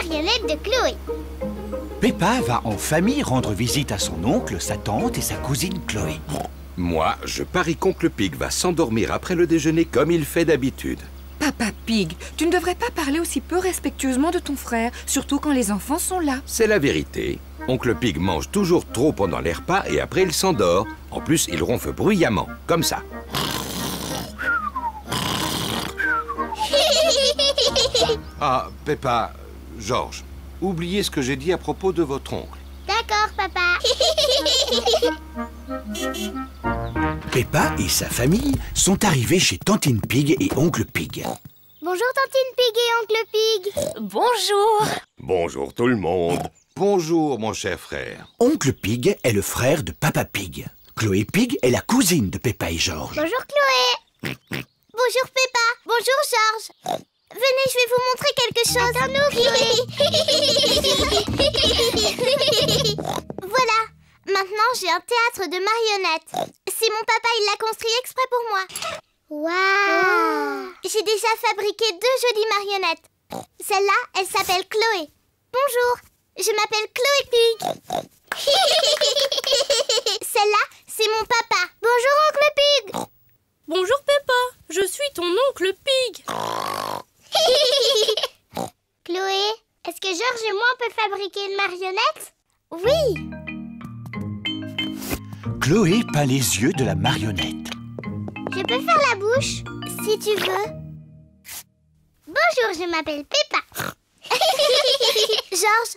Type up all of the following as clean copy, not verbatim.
marionnette de Chloé. Peppa va en famille rendre visite à son oncle, sa tante et sa cousine Chloé. Moi, je parie qu'oncle Pig va s'endormir après le déjeuner comme il fait d'habitude. Papa Pig, tu ne devrais pas parler aussi peu respectueusement de ton frère, surtout quand les enfants sont là. C'est la vérité. Oncle Pig mange toujours trop pendant les repas et après il s'endort. En plus, il ronfle bruyamment, comme ça. Ah, Peppa, George, oubliez ce que j'ai dit à propos de votre oncle. D'accord, papa. Peppa et sa famille sont arrivés chez Tantine Pig et Oncle Pig. Bonjour, Tantine Pig et Oncle Pig. Bonjour. Bonjour tout le monde. Bonjour, mon cher frère. Oncle Pig est le frère de Papa Pig. Chloé Pig est la cousine de Peppa et George. Bonjour, Chloé. Bonjour, Peppa. Bonjour, George. Venez, je vais vous montrer quelque chose. Attends-nous, Chloé. Voilà. Maintenant, j'ai un théâtre de marionnettes. C'est mon papa, il l'a construit exprès pour moi. Waouh! J'ai déjà fabriqué 2 jolies marionnettes. Celle-là, elle s'appelle Chloé. Bonjour, je m'appelle Chloé Pig. Celle-là, c'est mon papa. Bonjour, Oncle Pig. Bonjour Peppa, je suis ton oncle Pig. Chloé, est-ce que Georges et moi, on peut fabriquer une marionnette? Oui. Chloé peint les yeux de la marionnette. Je peux faire la bouche, si tu veux. Bonjour, je m'appelle Peppa. Georges,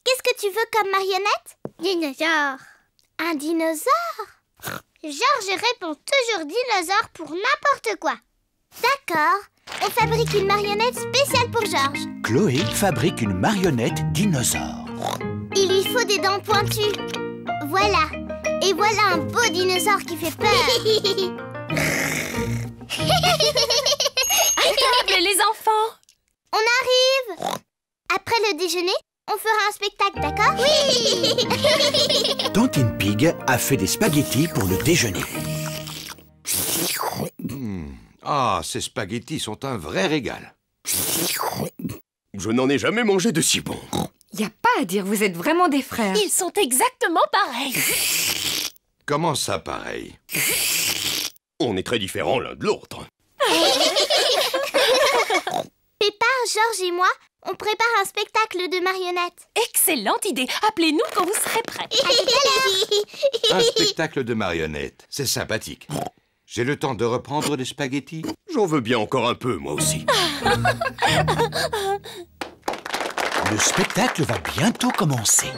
qu'est-ce que tu veux comme marionnette? Dinosaure. Un dinosaure? Georges répond toujours dinosaure pour n'importe quoi. D'accord, on fabrique une marionnette spéciale pour Georges. Chloé fabrique une marionnette dinosaure. Il lui faut des dents pointues. Voilà. Et voilà un beau dinosaure qui fait peur. À table, les enfants. On arrive. Après le déjeuner, on fera un spectacle, d'accord? Oui. Tantine Pig a fait des spaghettis pour le déjeuner. Ah, ces spaghettis sont un vrai régal. Je n'en ai jamais mangé de si bon. Y a pas à dire, vous êtes vraiment des frères. Ils sont exactement pareils. Comment ça, pareil? On est très différents l'un de l'autre. Peppa, Georges et moi, on prépare un spectacle de marionnettes. Excellente idée. Appelez-nous quand vous serez prêts. À tout à l'heure. Un spectacle de marionnettes, c'est sympathique. J'ai le temps de reprendre les spaghettis? J'en veux bien encore un peu, moi aussi. Le spectacle va bientôt commencer.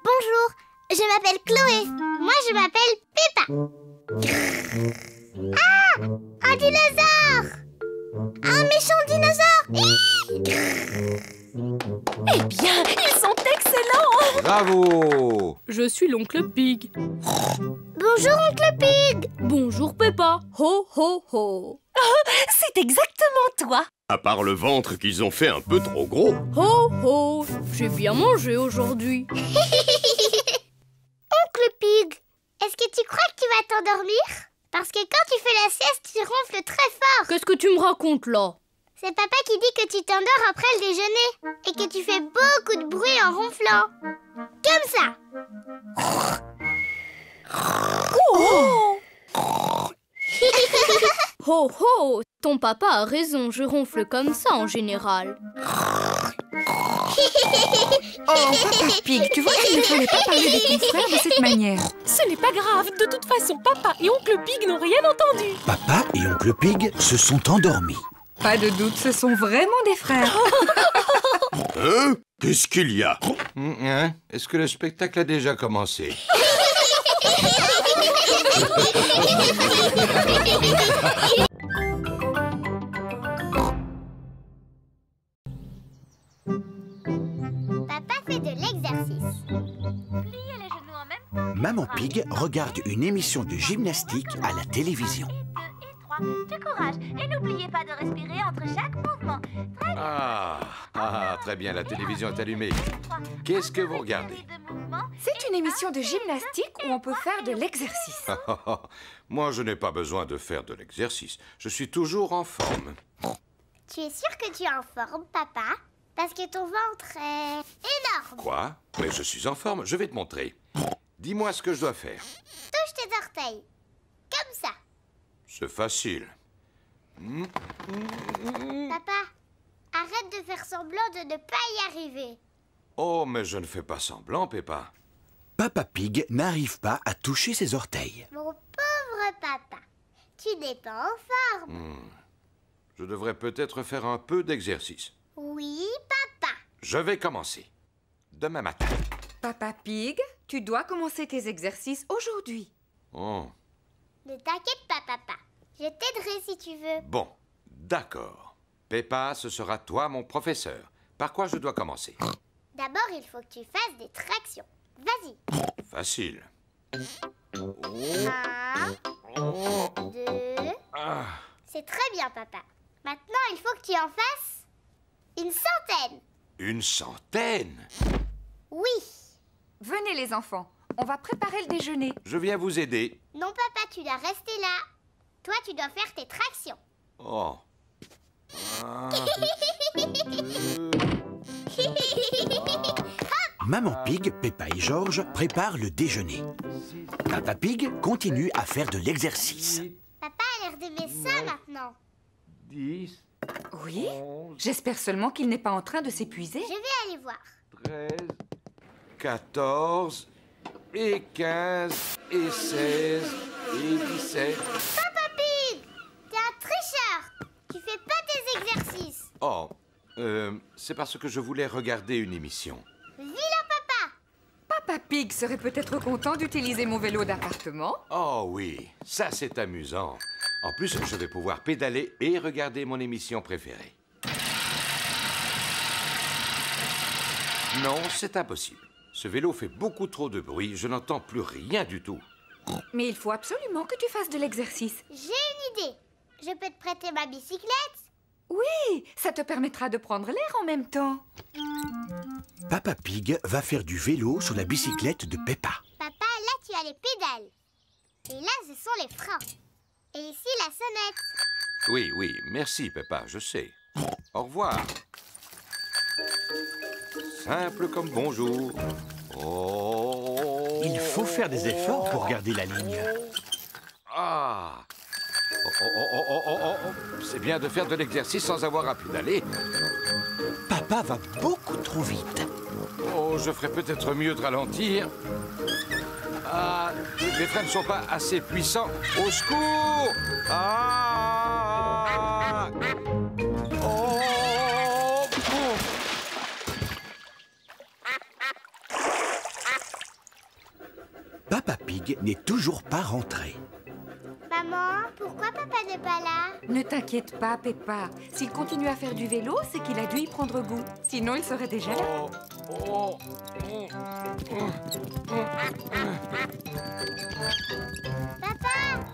Bonjour, je m'appelle Chloé. Moi, je m'appelle Peppa. Ah, un dinosaure! Un méchant dinosaure! Eh bien, ils sont excellents. Bravo! Je suis l'oncle Pig. Bonjour, Oncle Pig. Bonjour Peppa. Ho ho ho. C'est exactement toi. À part le ventre qu'ils ont fait un peu trop gros. Ho ho. J'ai bien mangé aujourd'hui. Oncle Pig, est-ce que tu crois que tu vas t'endormir? Parce que quand tu fais la sieste, tu ronfles très fort. Qu'est-ce que tu me racontes là? C'est papa qui dit que tu t'endors après le déjeuner et que tu fais beaucoup de bruit en ronflant. Comme ça. Oh! Ho ho! Ton papa a raison, je ronfle comme ça en général. Oh, Papa Pig, tu vois qu'il ne fallait pas parler de ton frère de cette manière. Ce n'est pas grave, de toute façon, papa et oncle Pig n'ont rien entendu. Papa et Oncle Pig se sont endormis. Pas de doute, ce sont vraiment des frères. Hein? Qu'est-ce qu'il y a? Hein? Est-ce que le spectacle a déjà commencé? Papa fait de l'exercice. Maman Pig regarde une émission de gymnastique à la télévision. Du courage et n'oubliez pas de respirer entre chaque mouvement. Très bien, la télévision est allumée. Qu'est-ce que vous regardez? C'est une émission de gymnastique où on peut faire de l'exercice. Moi, je n'ai pas besoin de faire de l'exercice. Je suis toujours en forme. Tu es sûr que tu es en forme, papa? Parce que ton ventre est énorme. Quoi? Mais je suis en forme, je vais te montrer. Dis-moi ce que je dois faire. Touche tes orteils. Comme ça. C'est facile. Papa, arrête de faire semblant de ne pas y arriver. Oh, mais je ne fais pas semblant, Peppa. Papa Pig n'arrive pas à toucher ses orteils. Mon pauvre papa, tu n'es pas en forme. Je devrais peut-être faire un peu d'exercice. Oui, papa. Je vais commencer. Demain matin. Papa Pig, tu dois commencer tes exercices aujourd'hui. Oh, Ne t'inquiète pas, papa. Je t'aiderai si tu veux. bon, d'accord. Peppa, ce sera toi mon professeur. Par quoi je dois commencer? D'abord, il faut que tu fasses des tractions. Vas-y. Facile. 1, 2... C'est très bien, papa. Maintenant, il faut que tu en fasses une centaine. Une centaine? Oui. Venez les enfants, on va préparer le déjeuner. Je viens vous aider. Non, papa, tu dois rester là. Toi, tu dois faire tes tractions. Oh. Maman Pig, Peppa et George préparent le déjeuner. Papa Pig continue à faire de l'exercice. Papa a l'air d'aimer ça maintenant. 10, Oui? J'espère seulement qu'il n'est pas en train de s'épuiser. Je vais aller voir. 13, 14, et 15, et 16, et 17. Papa Pig, t'es un tricheur. Tu fais pas tes exercices. Oh, c'est parce que je voulais regarder une émission. Vilain papa. Papa Pig serait peut-être content d'utiliser mon vélo d'appartement. Oh oui, ça c'est amusant. En plus, je vais pouvoir pédaler et regarder mon émission préférée. Non, c'est impossible. Ce vélo fait beaucoup trop de bruit, je n'entends plus rien du tout. Mais il faut absolument que tu fasses de l'exercice. J'ai une idée. Je peux te prêter ma bicyclette? Oui, ça te permettra de prendre l'air en même temps. Papa Pig va faire du vélo sur la bicyclette de Peppa. Papa, là, tu as les pédales. Et là, ce sont les freins. Et ici, la sonnette. Oui, oui, merci Peppa, je sais. Au revoir. Simple comme bonjour. Oh. Il faut faire des efforts pour garder la ligne. Ah. Oh. C'est bien de faire de l'exercice sans avoir à pédaler. Papa va beaucoup trop vite. Oh, je ferais peut-être mieux de ralentir. Ah, les freins ne sont pas assez puissants. Au secours! Ah! Oh! Papa Pig n'est toujours pas rentré. Maman, pourquoi papa n'est pas là? Ne t'inquiète pas, Peppa. S'il continue à faire du vélo, c'est qu'il a dû y prendre goût. Sinon, il serait déjà là. Papa,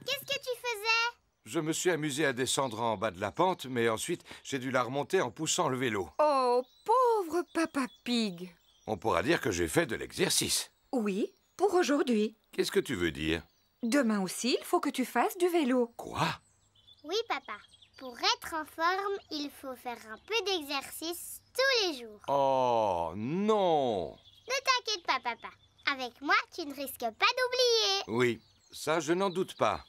qu'est-ce que tu faisais? Je me suis amusé à descendre en bas de la pente, mais ensuite, j'ai dû la remonter en poussant le vélo. Oh, pauvre Papa Pig. On pourra dire que j'ai fait de l'exercice. Oui, pour aujourd'hui. Qu'est-ce que tu veux dire? Demain aussi, il faut que tu fasses du vélo. Quoi? Oui, papa. Pour être en forme, il faut faire un peu d'exercice tous les jours. Oh, non! Ne t'inquiète pas, papa. Avec moi, tu ne risques pas d'oublier. Oui, ça, je n'en doute pas.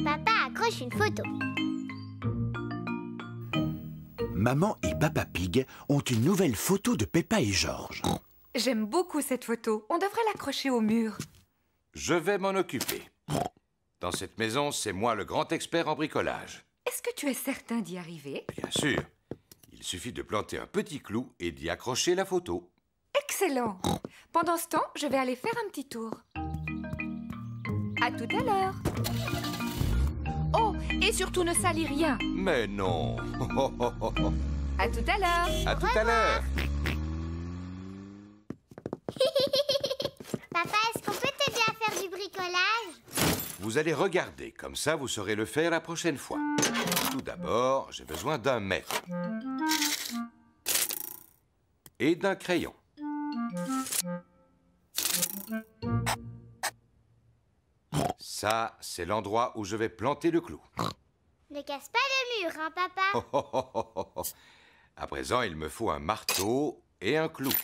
Papa accroche une photo. Maman et Papa Pig ont une nouvelle photo de Peppa et George. J'aime beaucoup cette photo. On devrait l'accrocher au mur. Je vais m'en occuper. Dans cette maison, c'est moi le grand expert en bricolage. Est-ce que tu es certain d'y arriver? Bien sûr. Il suffit de planter un petit clou et d'y accrocher la photo. Excellent. Pendant ce temps, je vais aller faire un petit tour. À tout à l'heure. Oh, et surtout ne salis rien. Mais non. À tout à l'heure. À tout à l'heure. Papa, est-ce qu'on peut t'aider à faire du bricolage? Vous allez regarder, comme ça vous saurez le faire la prochaine fois. Tout d'abord, j'ai besoin d'un mètre. Et d'un crayon. Ça, c'est l'endroit où je vais planter le clou. Ne casse pas le mur, hein, papa? À présent, il me faut un marteau et un clou.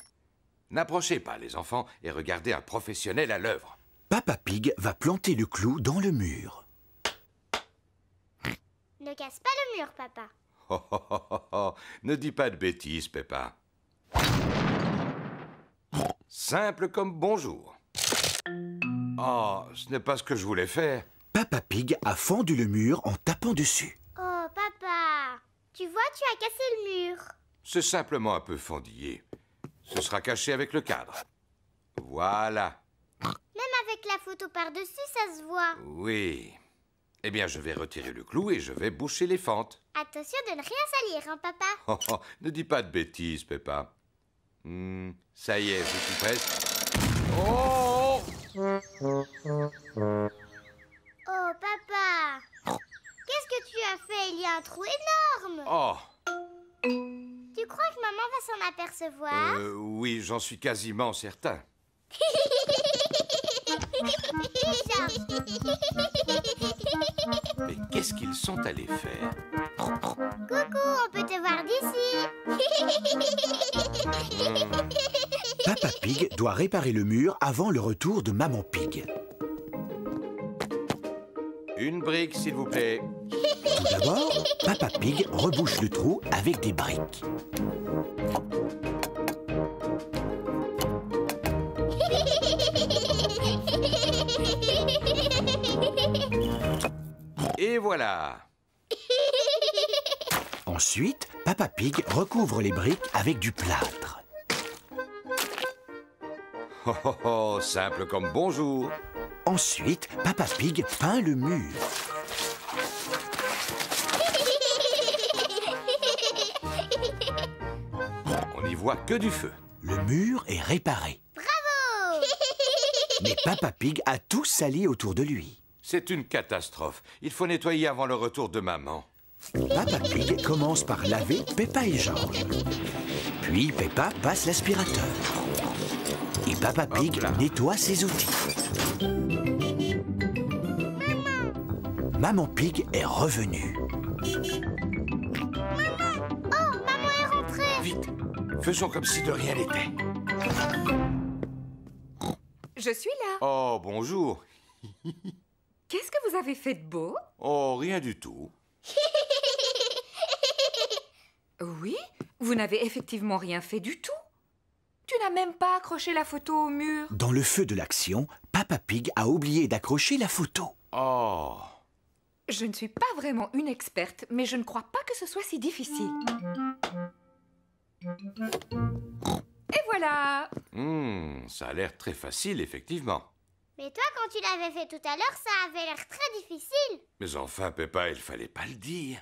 N'approchez pas, les enfants, et regardez un professionnel à l'œuvre. Papa Pig va planter le clou dans le mur. Ne casse pas le mur, papa. Ne dis pas de bêtises, Peppa. Simple comme bonjour. Oh, ce n'est pas ce que je voulais faire. Papa Pig a fendu le mur en tapant dessus. Oh, papa, tu vois, tu as cassé le mur. C'est simplement un peu fendillé. Ce sera caché avec le cadre. Voilà. Même avec la photo par-dessus, ça se voit. Oui. Eh bien, je vais retirer le clou et je vais boucher les fentes. Attention de ne rien salir, hein, papa? Ne dis pas de bêtises, Peppa. Ça y est, je suis presque. Oh! Oh, papa, qu'est-ce que tu as fait? Il y a un trou énorme. Oh! Tu crois que maman va s'en apercevoir? Oui, j'en suis quasiment certain. Mais qu'est-ce qu'ils sont allés faire? Coucou, on peut te voir d'ici. Papa Pig doit réparer le mur avant le retour de Maman Pig. Une brique, s'il vous plaît. Tout d'abord, Papa Pig rebouche le trou avec des briques. Et voilà. Ensuite, Papa Pig recouvre les briques avec du plâtre. Oh, simple comme bonjour. Ensuite, Papa Pig peint le mur. On n'y voit que du feu. Le mur est réparé. Bravo. Mais Papa Pig a tout sali autour de lui. C'est une catastrophe. Il faut nettoyer avant le retour de maman. Papa Pig commence par laver Peppa et George. Puis Peppa passe l'aspirateur. Et Papa Pig nettoie ses outils. Maman Pig est revenue. Oh, maman est rentrée. Vite, faisons comme si de rien n'était. Je suis là. Oh, bonjour. Qu'est-ce que vous avez fait de beau? Oh, rien du tout. Oui, vous n'avez effectivement rien fait du tout. Tu n'as même pas accroché la photo au mur. Dans le feu de l'action, Papa Pig a oublié d'accrocher la photo. Oh. Je ne suis pas vraiment une experte, mais je ne crois pas que ce soit si difficile. Et voilà! Ça a l'air très facile, effectivement. Mais toi, quand tu l'avais fait tout à l'heure, ça avait l'air très difficile. Mais enfin, Peppa, il fallait pas le dire.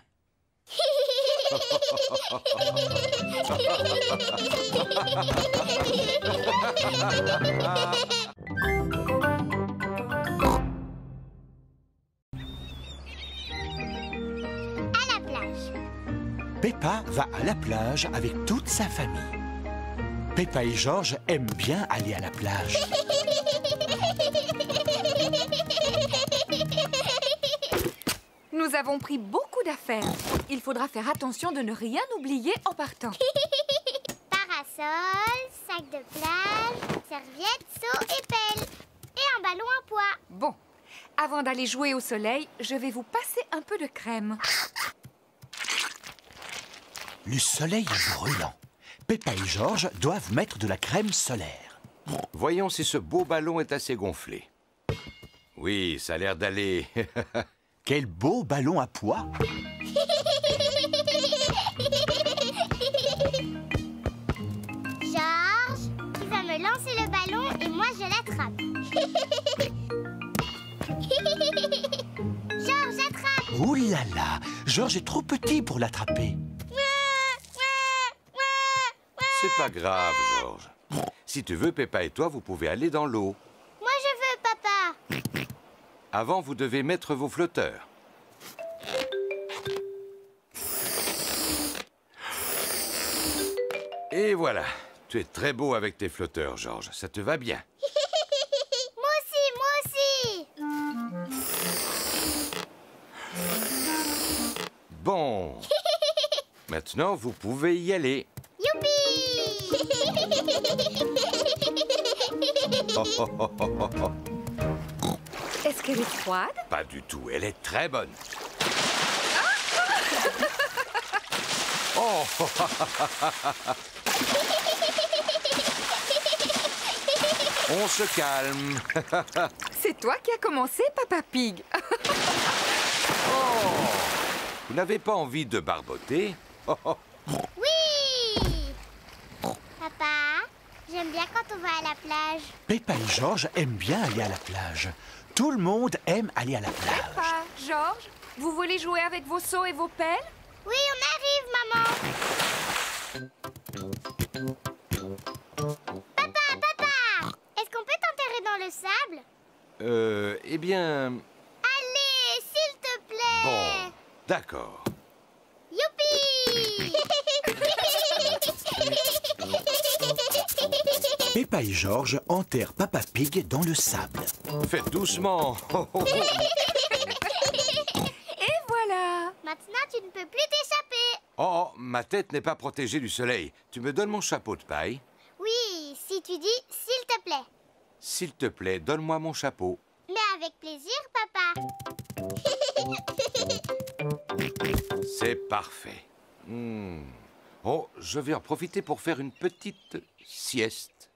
À la plage. Peppa va à la plage avec toute sa famille. Peppa et George aiment bien aller à la plage. Nous avons pris beaucoup d'affaires. Il faudra faire attention de ne rien oublier en partant. Parasol, sac de plage, serviette, seau et pelle. Et un ballon en poids. Bon, avant d'aller jouer au soleil, je vais vous passer un peu de crème. Le soleil est brûlant. Peppa et George doivent mettre de la crème solaire. Voyons si ce beau ballon est assez gonflé. Oui, ça a l'air d'aller. Quel beau ballon à pois! George, tu vas me lancer le ballon et moi je l'attrape. George, attrape! Ouh là là! George est trop petit pour l'attraper. C'est pas grave, George. Si tu veux, Peppa et toi, vous pouvez aller dans l'eau. Moi je veux, papa. Avant, vous devez mettre vos flotteurs. Et voilà. Tu es très beau avec tes flotteurs, Georges. Ça te va bien. Moi aussi. Bon. Maintenant, vous pouvez y aller. Youpi! Est-ce qu'elle est froide? Pas du tout. Elle est très bonne. Oh. On se calme. C'est toi qui as commencé, Papa Pig. Vous n'avez pas envie de barboter? Oui! Papa, j'aime bien quand on va à la plage. Peppa et Georges aiment bien aller à la plage. Tout le monde aime aller à la plage. Peppa, Georges, vous voulez jouer avec vos seaux et vos pelles? Oui, on arrive, maman. Papa, est-ce qu'on peut t'enterrer dans le sable? Eh bien... Allez, s'il te plaît. Bon, d'accord. Youpi! Peppa et Georges enterrent Papa Pig dans le sable. Faites doucement. Et voilà. Maintenant, tu ne peux plus t'échapper. Oh, ma tête n'est pas protégée du soleil. Tu me donnes mon chapeau de paille? Oui, si tu dis « s'il te plaît ». S'il te plaît, donne-moi mon chapeau. Mais avec plaisir, papa. C'est parfait. Oh, je vais en profiter pour faire une petite sieste.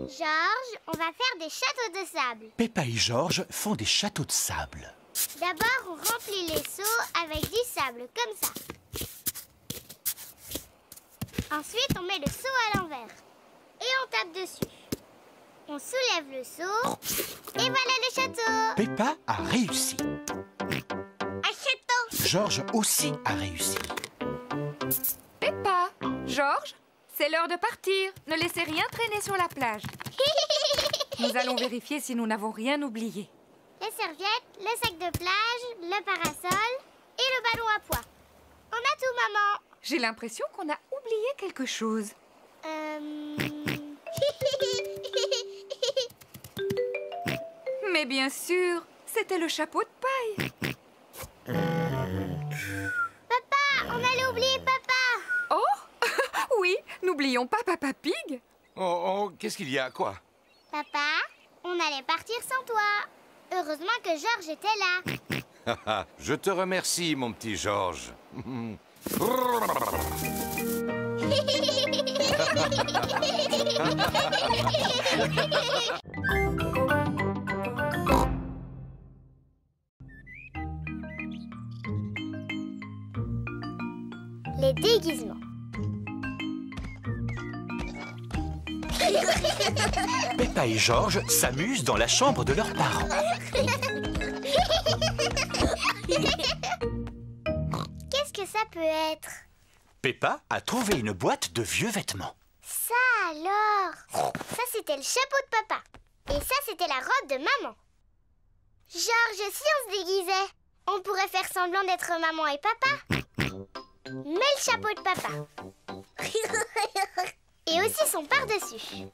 Georges, on va faire des châteaux de sable. Peppa et Georges font des châteaux de sable. D'abord, on remplit les seaux avec du sable, comme ça. Ensuite, on met le seau à l'envers. Et on tape dessus. On soulève le seau. Et voilà le château. Peppa a réussi. Un château. Georges aussi a réussi. Peppa, Georges, c'est l'heure de partir. Ne laissez rien traîner sur la plage. Nous allons vérifier si nous n'avons rien oublié. Les serviettes, le sac de plage, le parasol et le ballon à pois. On a tout, maman. J'ai l'impression qu'on a oublié quelque chose. Mais bien sûr, c'était le chapeau de paille. Papa, on allait oublier papa. Oh, oui, n'oublions pas Papa Pig. Oh, qu'est-ce qu'il y a, quoi? Papa, on allait partir sans toi. Heureusement que Georges était là. Je te remercie, mon petit Georges. Les déguisements. Peppa et Georges s'amusent dans la chambre de leurs parents. Qu'est-ce que ça peut être? Peppa a trouvé une boîte de vieux vêtements. Ça alors! Ça, c'était le chapeau de papa. Et ça, c'était la robe de maman. Georges, si on se déguisait, on pourrait faire semblant d'être maman et papa. Mets le chapeau de papa. Et aussi son par-dessus.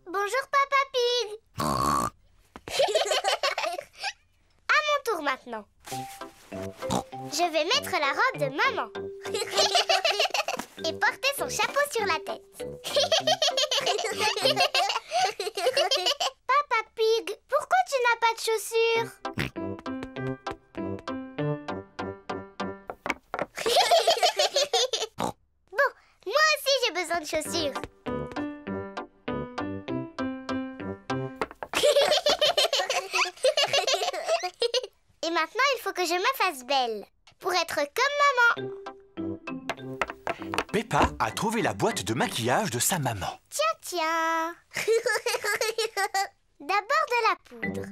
Bonjour, Papa Pig. À mon tour maintenant. Je vais mettre la robe de maman. Et porter son chapeau sur la tête. Papa Pig, pourquoi tu n'as pas de chaussures? Bon, moi aussi j'ai besoin de chaussures. Et maintenant, il faut que je me fasse belle pour être comme maman. Peppa a trouvé la boîte de maquillage de sa maman. Tiens. D'abord de la poudre.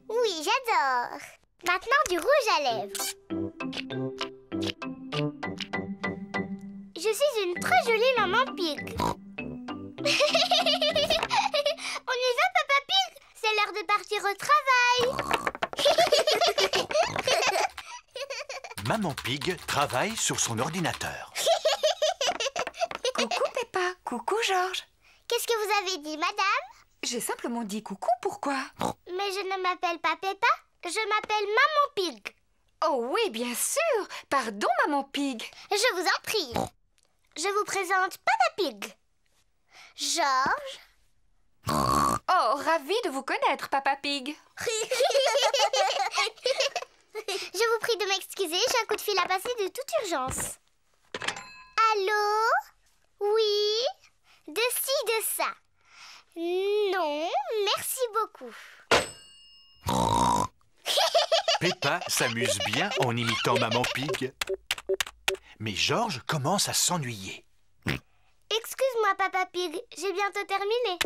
Oui, j'adore. Maintenant, du rouge à lèvres. Je suis une très jolie maman Pig. On y va, Papa Pig? C'est l'heure l'heure de partir au travail. Maman Pig travaille sur son ordinateur. Coucou Peppa, coucou Georges. Qu'est-ce que vous avez dit, madame? J'ai simplement dit coucou, pourquoi? Mais je ne m'appelle pas Peppa, je m'appelle Maman Pig. Oh oui, bien sûr. Pardon, Maman Pig. Je vous en prie. Je vous présente Papa Pig. Georges. Oh, ravi de vous connaître, Papa Pig. Je vous prie de m'excuser, j'ai un coup de fil à passer de toute urgence. Allô? Oui? De ci, de ça. Non, merci beaucoup. Peppa s'amuse bien en imitant Maman Pig. Mais Georges commence à s'ennuyer. Excuse-moi, Papa Pig, j'ai bientôt terminé.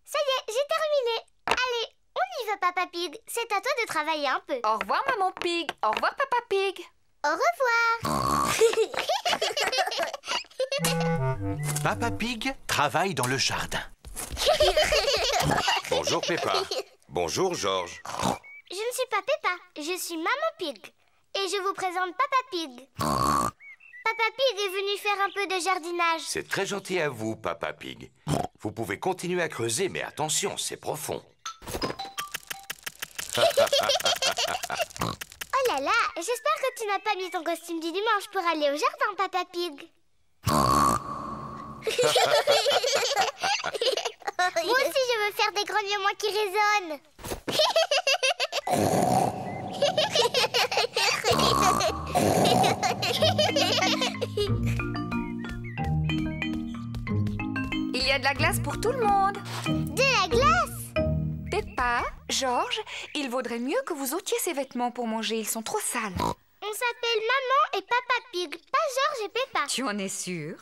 Ça y est, j'ai terminé. Allez, on y va, Papa Pig. C'est à toi de travailler un peu. Au revoir, Maman Pig. Au revoir, Papa Pig. Au revoir. Papa Pig travaille dans le jardin. Bonjour Peppa. Bonjour Georges. Je ne suis pas Peppa, je suis Maman Pig. Et je vous présente Papa Pig. Papa Pig est venu faire un peu de jardinage. C'est très gentil à vous, Papa Pig. Vous pouvez continuer à creuser, mais attention, c'est profond. Oh là là, j'espère que tu n'as pas mis ton costume du dimanche pour aller au jardin, Papa Pig. Moi aussi, je veux faire des grognements qui résonnent. Il y a de la glace pour tout le monde. De la glace? Peppa, Georges, il vaudrait mieux que vous ôtiez ces vêtements pour manger. Ils sont trop sales. On s'appelle Maman et Papa Pig, pas Georges et Peppa. Tu en es sûre?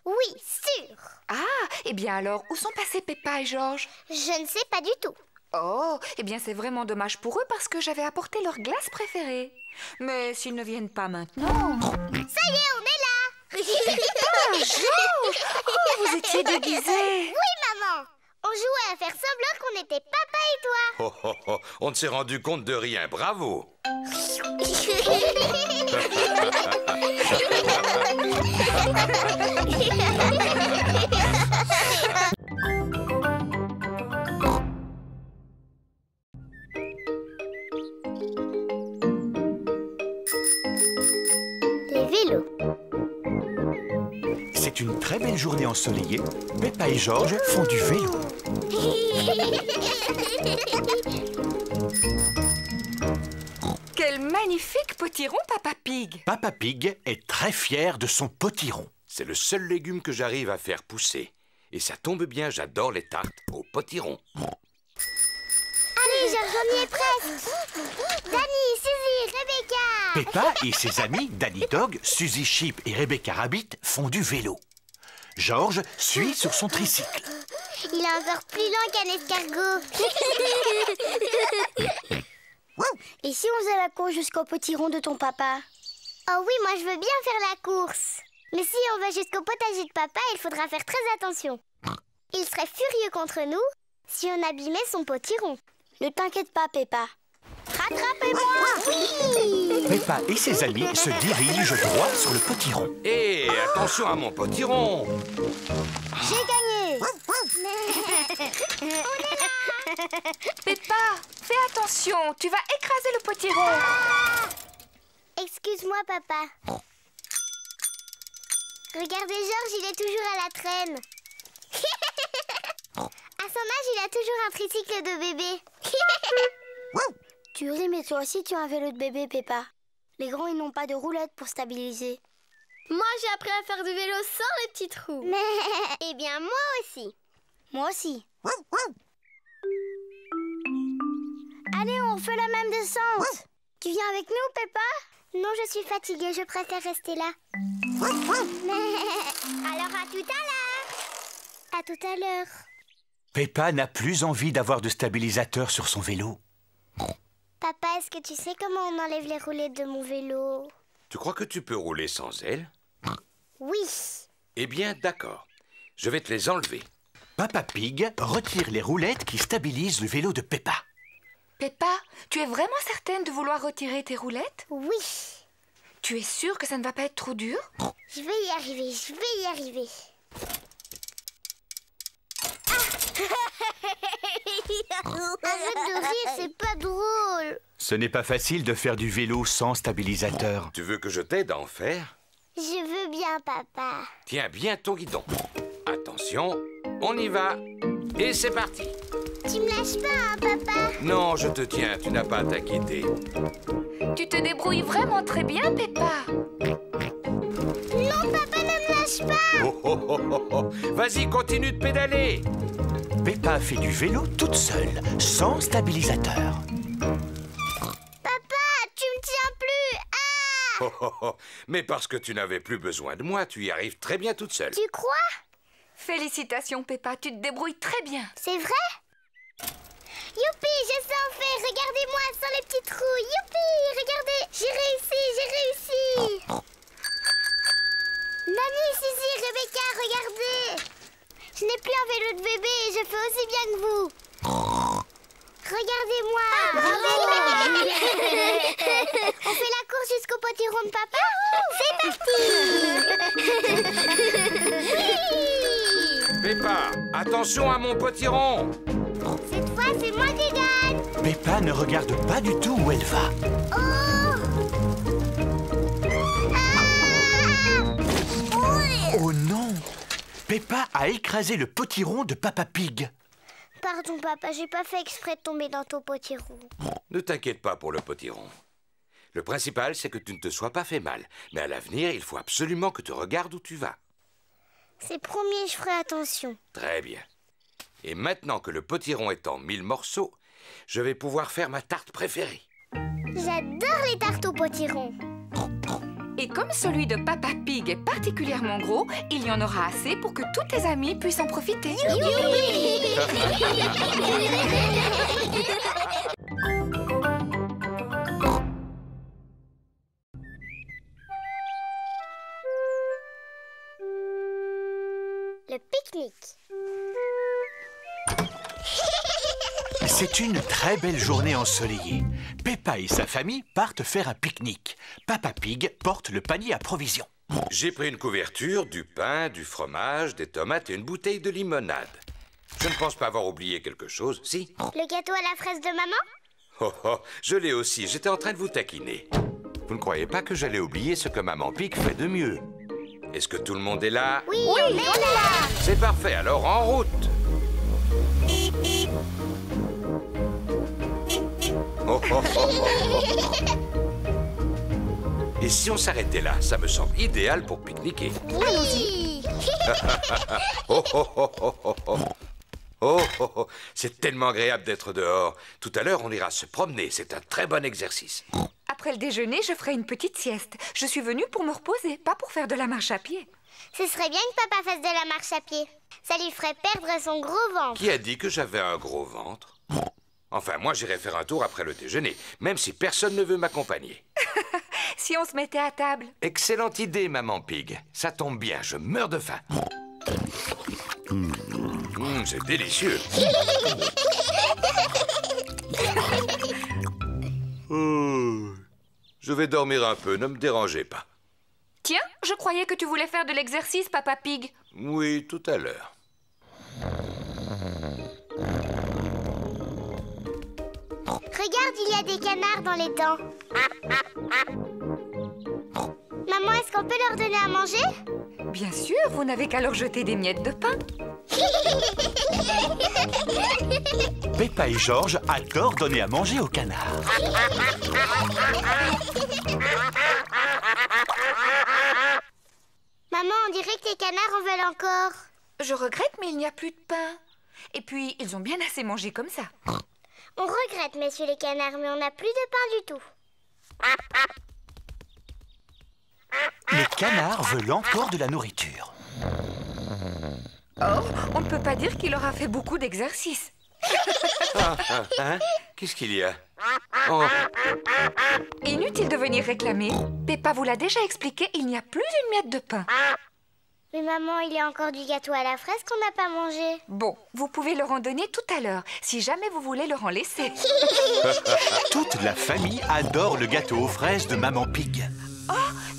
Oui, sûr. Ah, eh bien alors, où sont passés Peppa et Georges? Je ne sais pas du tout. Oh, eh bien c'est vraiment dommage pour eux parce que j'avais apporté leur glace préférée. Mais s'ils ne viennent pas maintenant... Ça y est, on est là. Ah, Georges! Oh, vous étiez déguisés. Oui, maman. On jouait à faire semblant qu'on était papa et toi. Oh, oh, oh, on ne s'est rendu compte de rien, bravo. Les vélos. C'est une très belle journée ensoleillée. Peppa et Georges font du vélo. Quel magnifique potiron, Papa Pig. Papa Pig est très fier de son potiron. C'est le seul légume que j'arrive à faire pousser. Et ça tombe bien, j'adore les tartes au potiron. Allez, Georges, on y est presque. Danny, Suzy, Rebecca. Peppa et ses amis Danny Dog, Suzy Sheep et Rebecca Rabbit font du vélo. Georges suit sur son tricycle. Il est encore plus lent qu'un escargot. Et si on faisait la course jusqu'au potiron de ton papa? Oh oui, moi je veux bien faire la course. Mais si on va jusqu'au potager de papa, il faudra faire très attention. Il serait furieux contre nous si on abîmait son potiron. Ne t'inquiète pas, Peppa. Rattrapez-moi! Oui! Peppa et ses amis se dirigent droit sur le potiron. Hé, attention à mon potiron. J'ai gagné! Peppa, fais attention, tu vas écraser le potiron. Excuse-moi, papa. Regardez, Georges, il est toujours à la traîne. À son âge, il a toujours un tricycle de bébé. Tu ris, mais toi aussi tu as un vélo de bébé, Peppa. Les grands, ils n'ont pas de roulette pour stabiliser. Moi, j'ai appris à faire du vélo sans les petits trous. Mais, eh bien, moi aussi. Moi aussi. Allez, on fait la même descente. Tu viens avec nous, Peppa? Non, je suis fatiguée, je préfère rester là. Alors, à tout à l'heure. À tout à l'heure. Peppa n'a plus envie d'avoir de stabilisateur sur son vélo. Papa, est-ce que tu sais comment on enlève les roulettes de mon vélo? Tu crois que tu peux rouler sans elles? Oui. Eh bien, d'accord. Je vais te les enlever. Peppa Pig retire les roulettes qui stabilisent le vélo de Peppa. Peppa, tu es vraiment certaine de vouloir retirer tes roulettes? Oui. Tu es sûre que ça ne va pas être trop dur? Je vais y arriver, je vais y arriver. Arrête de rire, c'est pas drôle. Ce n'est pas facile de faire du vélo sans stabilisateur. Tu veux que je t'aide à en faire? Je veux bien, papa. Tiens bien ton guidon. Attention, on y va. Et c'est parti. Tu me lâches pas, hein, papa? Non, je te tiens, tu n'as pas à t'inquiéter. Tu te débrouilles vraiment très bien, Peppa. Non, papa, ne me lâche pas. Oh, oh, oh, oh, oh. Vas-y, continue de pédaler. Peppa fait du vélo toute seule, sans stabilisateur. Papa, tu me tiens plus. Ah! Oh, oh, oh. Mais parce que tu n'avais plus besoin de moi, tu y arrives très bien toute seule. Tu crois? Félicitations, Peppa, tu te débrouilles très bien. C'est vrai? Youpi, je sais en faire. Regardez-moi sans les petits trous. Youpi, regardez. J'ai réussi, j'ai réussi. Nani, Suzy, Rebecca, regardez. Je n'ai plus un vélo de bébé et je fais aussi bien que vous. Regardez-moi. On fait la course jusqu'au potiron de papa? C'est parti. Peppa, attention à mon potiron. Cette fois, c'est moi qui gagne. Peppa ne regarde pas du tout où elle va. Oh! Ah! Oh non! Peppa a écrasé le potiron de Peppa Pig. Pardon, papa, j'ai pas fait exprès de tomber dans ton potiron. Ne t'inquiète pas pour le potiron. Le principal, c'est que tu ne te sois pas fait mal. Mais à l'avenir, il faut absolument que tu regardes où tu vas. C'est promis, je ferai attention. Très bien. Et maintenant que le potiron est en 1000 morceaux, je vais pouvoir faire ma tarte préférée. J'adore les tartes au potiron. Et comme celui de Peppa Pig est particulièrement gros, il y en aura assez pour que tous tes amis puissent en profiter. Le pique-nique. C'est une très belle journée ensoleillée. Peppa et sa famille partent faire un pique-nique. Peppa Pig porte le panier à provisions. J'ai pris une couverture, du pain, du fromage, des tomates et une bouteille de limonade. Je ne pense pas avoir oublié quelque chose, si? Le gâteau à la fraise de maman? Oh oh, je l'ai aussi, j'étais en train de vous taquiner. Vous ne croyez pas que j'allais oublier ce que Maman Pig fait de mieux? Est-ce que tout le monde est là? Oui, on est là. C'est parfait, alors en route. Oh, oh, oh, oh, oh. Et si on s'arrêtait là, ça me semble idéal pour pique-niquer. Oui. Oh, oh, oh, oh, oh, oh. Oh, oh, oh. C'est tellement agréable d'être dehors. Tout à l'heure, on ira se promener. C'est un très bon exercice. Après le déjeuner, je ferai une petite sieste. Je suis venue pour me reposer, pas pour faire de la marche à pied. Ce serait bien que papa fasse de la marche à pied. Ça lui ferait perdre son gros ventre. Qui a dit que j'avais un gros ventre? Enfin, moi, j'irai faire un tour après le déjeuner, même si personne ne veut m'accompagner. Si on se mettait à table. Excellente idée, Maman Pig. Ça tombe bien, je meurs de faim. C'est délicieux. Je vais dormir un peu, ne me dérangez pas. Tiens, je croyais que tu voulais faire de l'exercice, Peppa Pig. Oui, tout à l'heure. Regarde, il y a des canards dans les dents. Maman, est-ce qu'on peut leur donner à manger? Bien sûr, vous n'avez qu'à leur jeter des miettes de pain. Peppa et George adorent donner à manger aux canards. Maman, on dirait que les canards en veulent encore. Je regrette, mais il n'y a plus de pain. Et puis, ils ont bien assez mangé comme ça. On regrette, messieurs les canards, mais on n'a plus de pain du tout. Les canards veulent encore de la nourriture. Or, on ne peut pas dire qu'il aura fait beaucoup d'exercices. Hein? Qu'est-ce qu'il y a? Oh. Inutile de venir réclamer. Peppa vous l'a déjà expliqué, il n'y a plus une miette de pain. Mais maman, il y a encore du gâteau à la fraise qu'on n'a pas mangé. Bon, vous pouvez leur en donner tout à l'heure, si jamais vous voulez leur en laisser. Toute la famille adore le gâteau aux fraises de Maman Pig. Oh,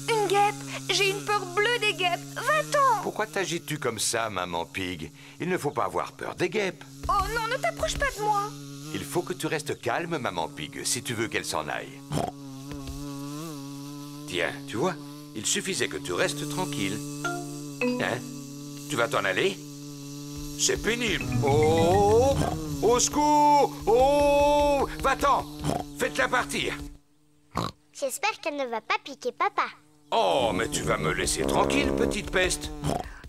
une guêpe! J'ai une peur bleue des guêpes. Va-t'en! Pourquoi t'agites-tu comme ça, Maman Pig? Il ne faut pas avoir peur des guêpes. Oh non, ne t'approche pas de moi! Il faut que tu restes calme, Maman Pig, si tu veux qu'elle s'en aille. Tiens, tu vois, il suffisait que tu restes tranquille. Hein? Tu vas t'en aller? C'est pénible. Oh! Au secours! Oh! Va-t'en! Faites-la partir. J'espère qu'elle ne va pas piquer papa. Oh, mais tu vas me laisser tranquille, petite peste.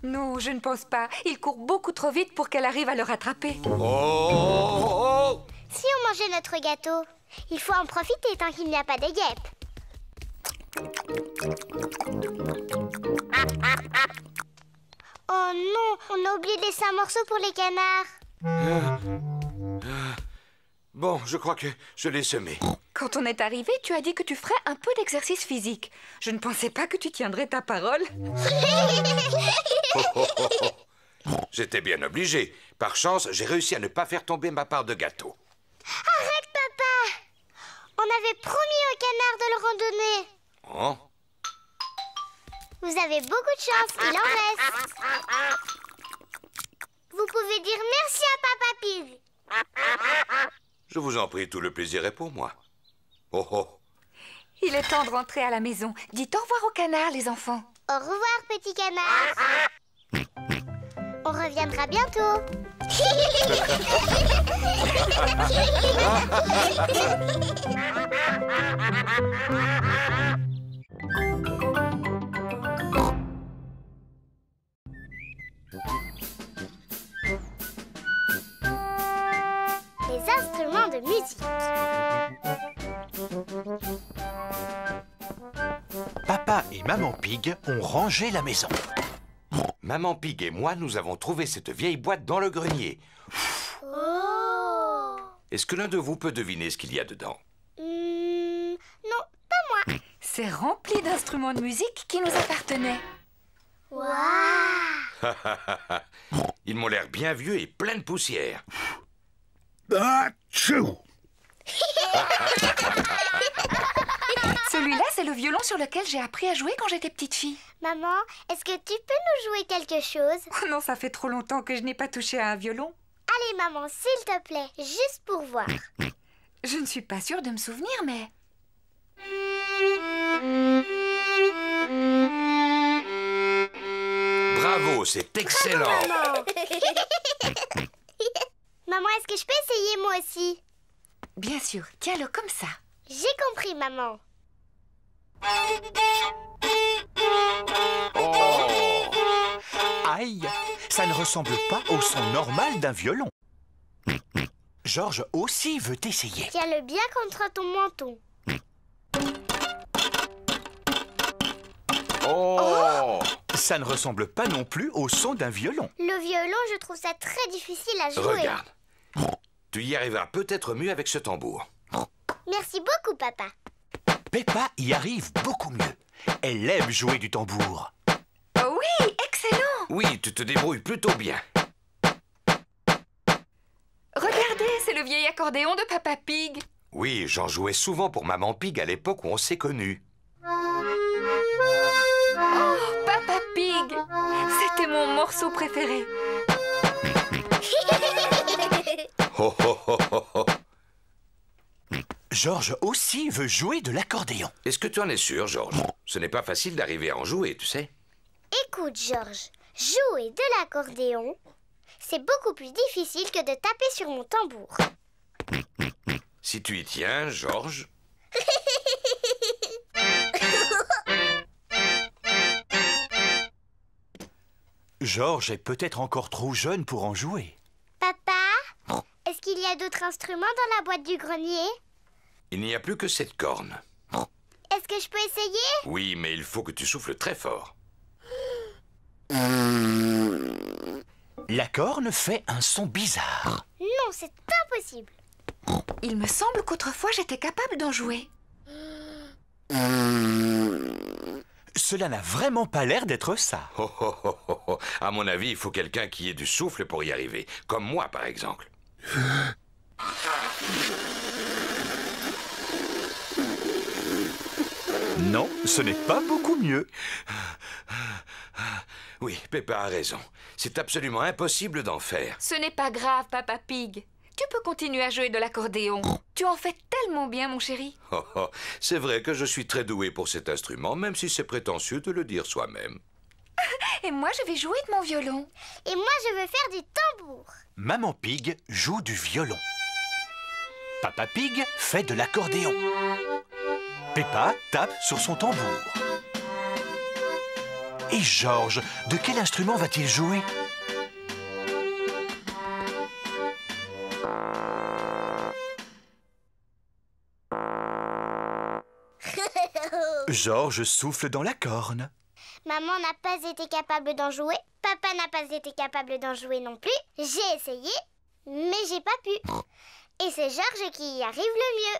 Non, je ne pense pas. Ils courent beaucoup trop vite pour qu'elle arrive à le rattraper. Oh! Si on mangeait notre gâteau, il faut en profiter tant qu'il n'y a pas de guêpes. Oh non, on a oublié de laisser un morceau pour les canards. Bon, je crois que je l'ai semé. Quand on est arrivé, tu as dit que tu ferais un peu d'exercice physique. Je ne pensais pas que tu tiendrais ta parole. J'étais bien obligé. Par chance, j'ai réussi à ne pas faire tomber ma part de gâteau. Arrête, papa! On avait promis aux canards de le randonner. Oh? Vous avez beaucoup de chance, il en reste. Vous pouvez dire merci à Papa Pig. Je vous en prie, tout le plaisir est pour moi. Oh oh. Il est temps de rentrer à la maison. Dites au revoir aux canards, les enfants. Au revoir, petit canard. On reviendra bientôt. Les instruments de musique. Papa et Maman Pig ont rangé la maison. Maman Pig et moi, nous avons trouvé cette vieille boîte dans le grenier. Oh! Est-ce que l'un de vous peut deviner ce qu'il y a dedans? Non, pas moi. C'est rempli d'instruments de musique qui nous appartenaient. Waouh! Ils m'ont l'air bien vieux et plein de poussière. Achou! Celui-là, c'est le violon sur lequel j'ai appris à jouer quand j'étais petite fille. Maman, est-ce que tu peux nous jouer quelque chose? Oh non, ça fait trop longtemps que je n'ai pas touché à un violon. Allez, maman, s'il te plaît, juste pour voir. Je ne suis pas sûre de me souvenir, mais... Bravo, c'est excellent. Maman, maman, est-ce que je peux essayer moi aussi? Bien sûr, tiens-le comme ça. J'ai compris, maman. Oh! Aïe, ça ne ressemble pas au son normal d'un violon. Georges aussi veut essayer. Tiens-le bien contre ton menton. Oh! Ça ne ressemble pas non plus au son d'un violon. Le violon, je trouve ça très difficile à jouer. Regarde. Tu y arriveras peut-être mieux avec ce tambour. Merci beaucoup, papa. Peppa y arrive beaucoup mieux. Elle aime jouer du tambour. Oh oui, excellent! Oui, tu te débrouilles plutôt bien. Regardez, c'est le vieil accordéon de Papa Pig. Oui, j'en jouais souvent pour Maman Pig à l'époque où on s'est connus. Oh, Papa Pig! C'était mon morceau préféré. Oh, oh, oh, oh, oh. Georges aussi veut jouer de l'accordéon. Est-ce que tu en es sûr, Georges? Ce n'est pas facile d'arriver à en jouer, tu sais. Écoute, Georges, jouer de l'accordéon, c'est beaucoup plus difficile que de taper sur mon tambour. Si tu y tiens, Georges... Georges est peut-être encore trop jeune pour en jouer. Papa, est-ce qu'il y a d'autres instruments dans la boîte du grenier? Il n'y a plus que cette corne. Est-ce que je peux essayer? Oui, mais il faut que tu souffles très fort. La corne fait un son bizarre. Non, c'est impossible. Il me semble qu'autrefois j'étais capable d'en jouer. Cela n'a vraiment pas l'air d'être ça. Oh, oh, oh, oh, oh. À mon avis, il faut quelqu'un qui ait du souffle pour y arriver. Comme moi, par exemple. Non, ce n'est pas beaucoup mieux. Oui, Peppa a raison. C'est absolument impossible d'en faire. Ce n'est pas grave, Papa Pig. Tu peux continuer à jouer de l'accordéon. Tu en fais tellement bien, mon chéri. Oh, oh. C'est vrai que je suis très doué pour cet instrument, même si c'est prétentieux de le dire soi-même. Et moi, je vais jouer de mon violon. Et moi, je veux faire du tambour. Maman Pig joue du violon. Papa Pig fait de l'accordéon. Peppa tape sur son tambour. Et George, de quel instrument va-t-il jouer? George souffle dans la corne. Maman n'a pas été capable d'en jouer. Papa n'a pas été capable d'en jouer non plus. J'ai essayé, mais j'ai pas pu. Et c'est George qui y arrive le mieux.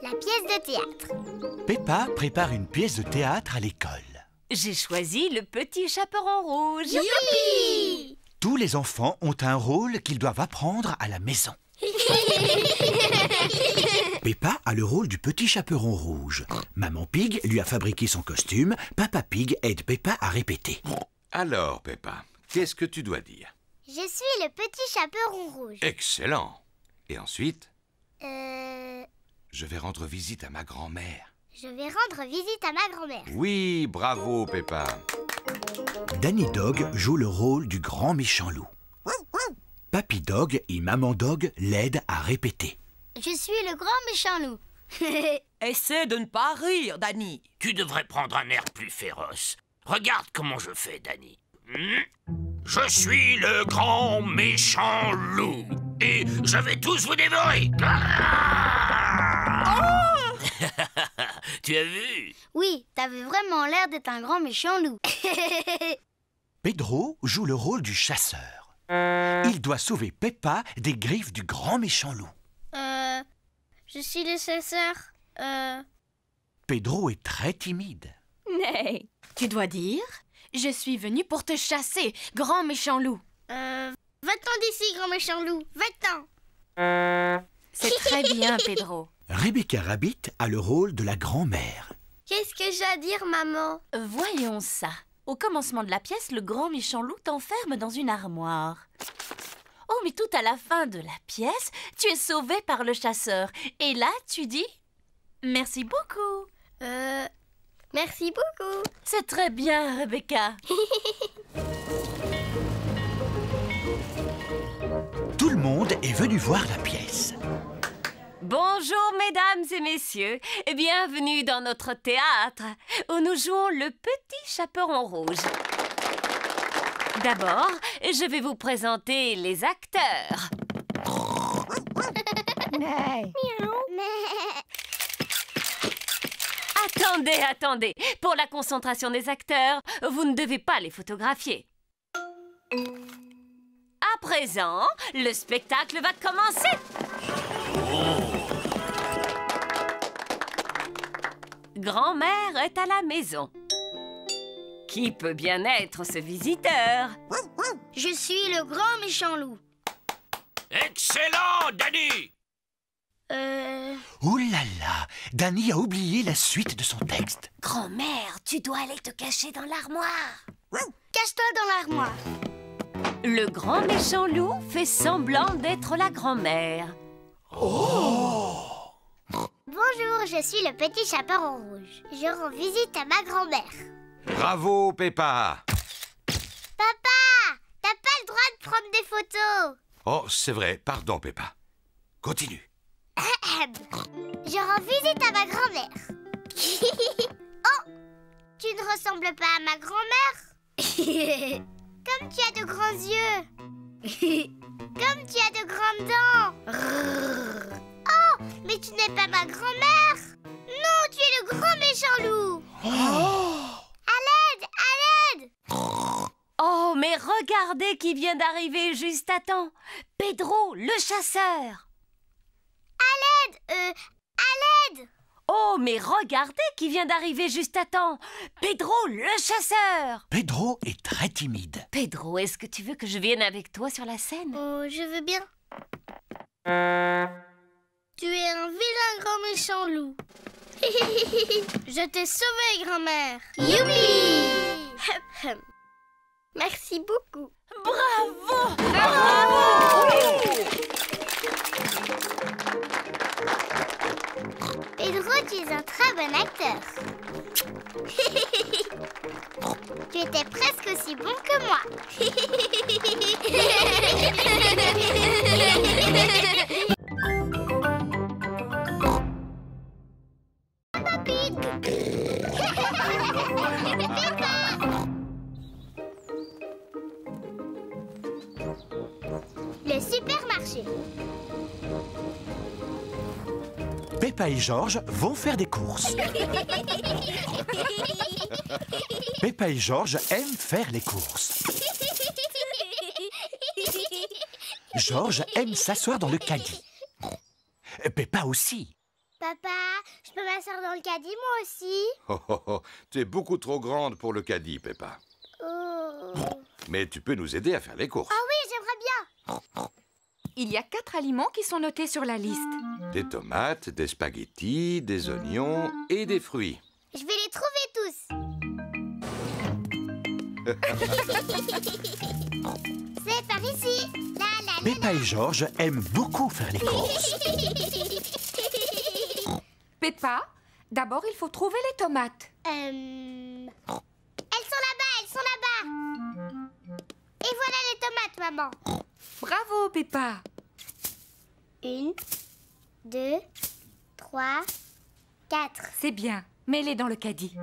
La pièce de théâtre. Peppa prépare une pièce de théâtre à l'école. J'ai choisi le petit chaperon rouge. Youpi! Tous les enfants ont un rôle qu'ils doivent apprendre à la maison. Peppa a le rôle du petit chaperon rouge. Maman Pig lui a fabriqué son costume. Papa Pig aide Peppa à répéter. Alors, Peppa, qu'est-ce que tu dois dire? Je suis le petit chaperon rouge. Excellent. Et ensuite, Je je vais rendre visite à ma grand-mère. vais rendre visite à ma grand-mère. Oui, bravo, Peppa. Danny Dog joue le rôle du grand méchant loup. Papy Dog et Maman Dog l'aident à répéter. Je suis le grand méchant loup. Essaie de ne pas rire, Danny. Tu devrais prendre un air plus féroce. Regarde comment je fais, Danny. Je suis le grand méchant loup. Et je vais tous vous dévorer. Tu as vu? Oui, t'avais vraiment l'air d'être un grand méchant loup. Pedro joue le rôle du chasseur. Il doit sauver Peppa des griffes du grand méchant loup. Je suis le chasseur. Pedro est très timide. Mais tu dois dire, je suis venu pour te chasser, grand méchant loup. Va-t'en d'ici, grand méchant loup. Va-t'en. C'est très bien, Pedro. Rebecca Rabbit a le rôle de la grand-mère. Qu'est-ce que j'ai à dire, maman? Voyons ça. Au commencement de la pièce, le grand méchant loup t'enferme dans une armoire. Oh, mais tout à la fin de la pièce, tu es sauvé par le chasseur. Et là, tu dis « Merci beaucoup ». Merci beaucoup. C'est très bien, Rebecca. Tout le monde est venu voir la pièce. Bonjour, mesdames et messieurs. Et bienvenue dans notre théâtre, où nous jouons le petit chaperon rouge. D'abord, je vais vous présenter les acteurs. Attendez. Pour la concentration des acteurs, vous ne devez pas les photographier. À présent, le spectacle va commencer. Grand-mère est à la maison. Qui peut bien être ce visiteur? Je suis le grand méchant loup. Excellent, Danny! Ouh là là, Danny a oublié la suite de son texte. Grand-mère, tu dois aller te cacher dans l'armoire. Cache-toi dans l'armoire. Le grand méchant loup fait semblant d'être la grand-mère. Bonjour, je suis le petit chaperon rouge. Je rends visite à ma grand-mère. Bravo, Peppa. Papa, t'as pas le droit de prendre des photos. Oh, c'est vrai, pardon, Peppa. Continue. Je rends visite à ma grand-mère. Oh, Tu ne ressembles pas à ma grand-mère. Comme tu as de grands yeux. Comme tu as de grandes dents. Oh, mais tu n'es pas ma grand-mère. Non, tu es le grand méchant loup. À l'aide, à l'aide. Oh, mais regardez qui vient d'arriver juste à temps. Pedro, le chasseur. À l'aide. Oh, mais regardez qui vient d'arriver juste à temps. Pedro, le chasseur. Pedro est très timide. Pedro, est-ce que tu veux que je vienne avec toi sur la scène? Oh, je veux bien. Tu es un vilain grand méchant loup. Je t'ai sauvé, grand-mère. Youpi! Merci beaucoup. Bravo! Pedro, tu es un très bon acteur. Tu étais presque aussi bon que moi. Le supermarché. Peppa et George vont faire des courses. Peppa et George aiment faire les courses. George aime s'asseoir dans le caddie. Peppa aussi. Papa, je peux m'asseoir dans le caddie moi aussi? Tu es beaucoup trop grande pour le caddie, Peppa. Oh. Mais tu peux nous aider à faire les courses. Ah oui, j'aimerais bien. Il y a 4 aliments qui sont notés sur la liste. Des tomates, des spaghettis, des oignons et des fruits. Je vais les trouver tous. C'est par ici. Peppa et George aiment beaucoup faire les courses. Peppa, d'abord il faut trouver les tomates. Elles sont là-bas. Et voilà les tomates, maman. Bravo, Peppa. 1, 2, 3, 4. C'est bien. Mets-les dans le caddie.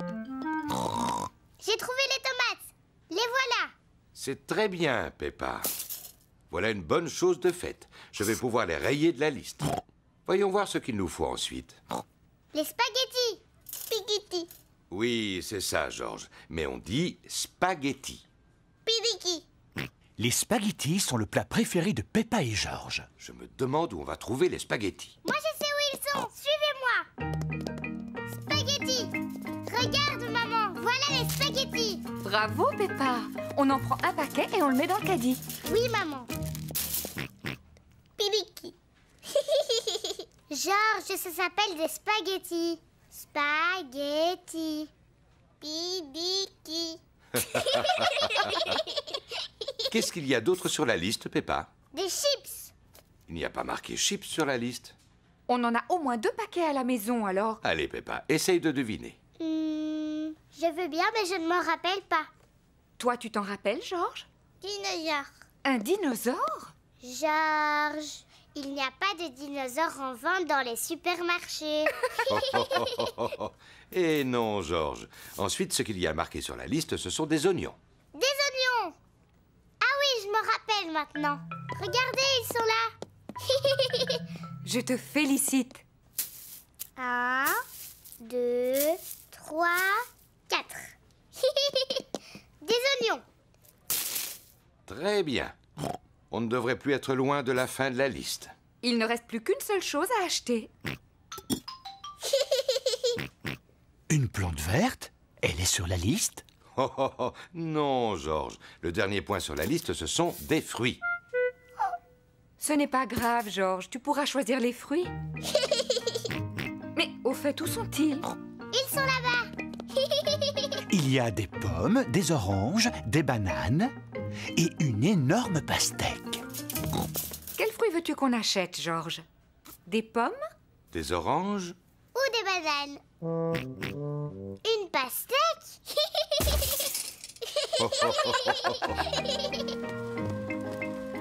J'ai trouvé les tomates. Les voilà. C'est très bien, Peppa. Voilà une bonne chose de faite. Je vais pouvoir les rayer de la liste. Voyons voir ce qu'il nous faut ensuite. Les spaghettis. Spaghetti. Oui, c'est ça, George. Mais on dit spaghetti. Pidiki. Les spaghettis sont le plat préféré de Peppa et George. Je me demande où on va trouver les spaghettis. Moi, je sais où ils sont. Suivez-moi. Spaghettis. Regarde, maman. Voilà les spaghettis. Bravo, Peppa. On en prend un paquet et on le met dans le caddie. Oui, maman. Pidiki. George, ça s'appelle des spaghettis. Spaghettis. Pidiki. Qu'est-ce qu'il y a d'autre sur la liste, Peppa? Des chips. Il n'y a pas marqué chips sur la liste. On en a au moins 2 paquets à la maison, alors. Allez, Peppa, essaye de deviner. Je veux bien, mais je ne m'en rappelle pas. Toi, tu t'en rappelles, George? Dinosaure. Un dinosaure? George, il n'y a pas de dinosaures en vente dans les supermarchés. Eh non, George. Ensuite, ce qu'il y a marqué sur la liste, ce sont des oignons. Des oignons. Ah oui, je me rappelle maintenant. Regardez, ils sont là. Je te félicite. 1, 2, 3, 4. Des oignons. Très bien. On ne devrait plus être loin de la fin de la liste. Il ne reste plus qu'une seule chose à acheter. Une plante verte? Elle est sur la liste? Non, George. Le dernier point sur la liste, ce sont des fruits. Ce n'est pas grave, George. Tu pourras choisir les fruits. Mais au fait, où sont-ils? Ils sont là-bas. Il y a des pommes, des oranges, des bananes et une énorme pastèque. Quels fruits veux-tu qu'on achète, George? Des pommes? Des oranges? Ou des bananes. Une pastèque.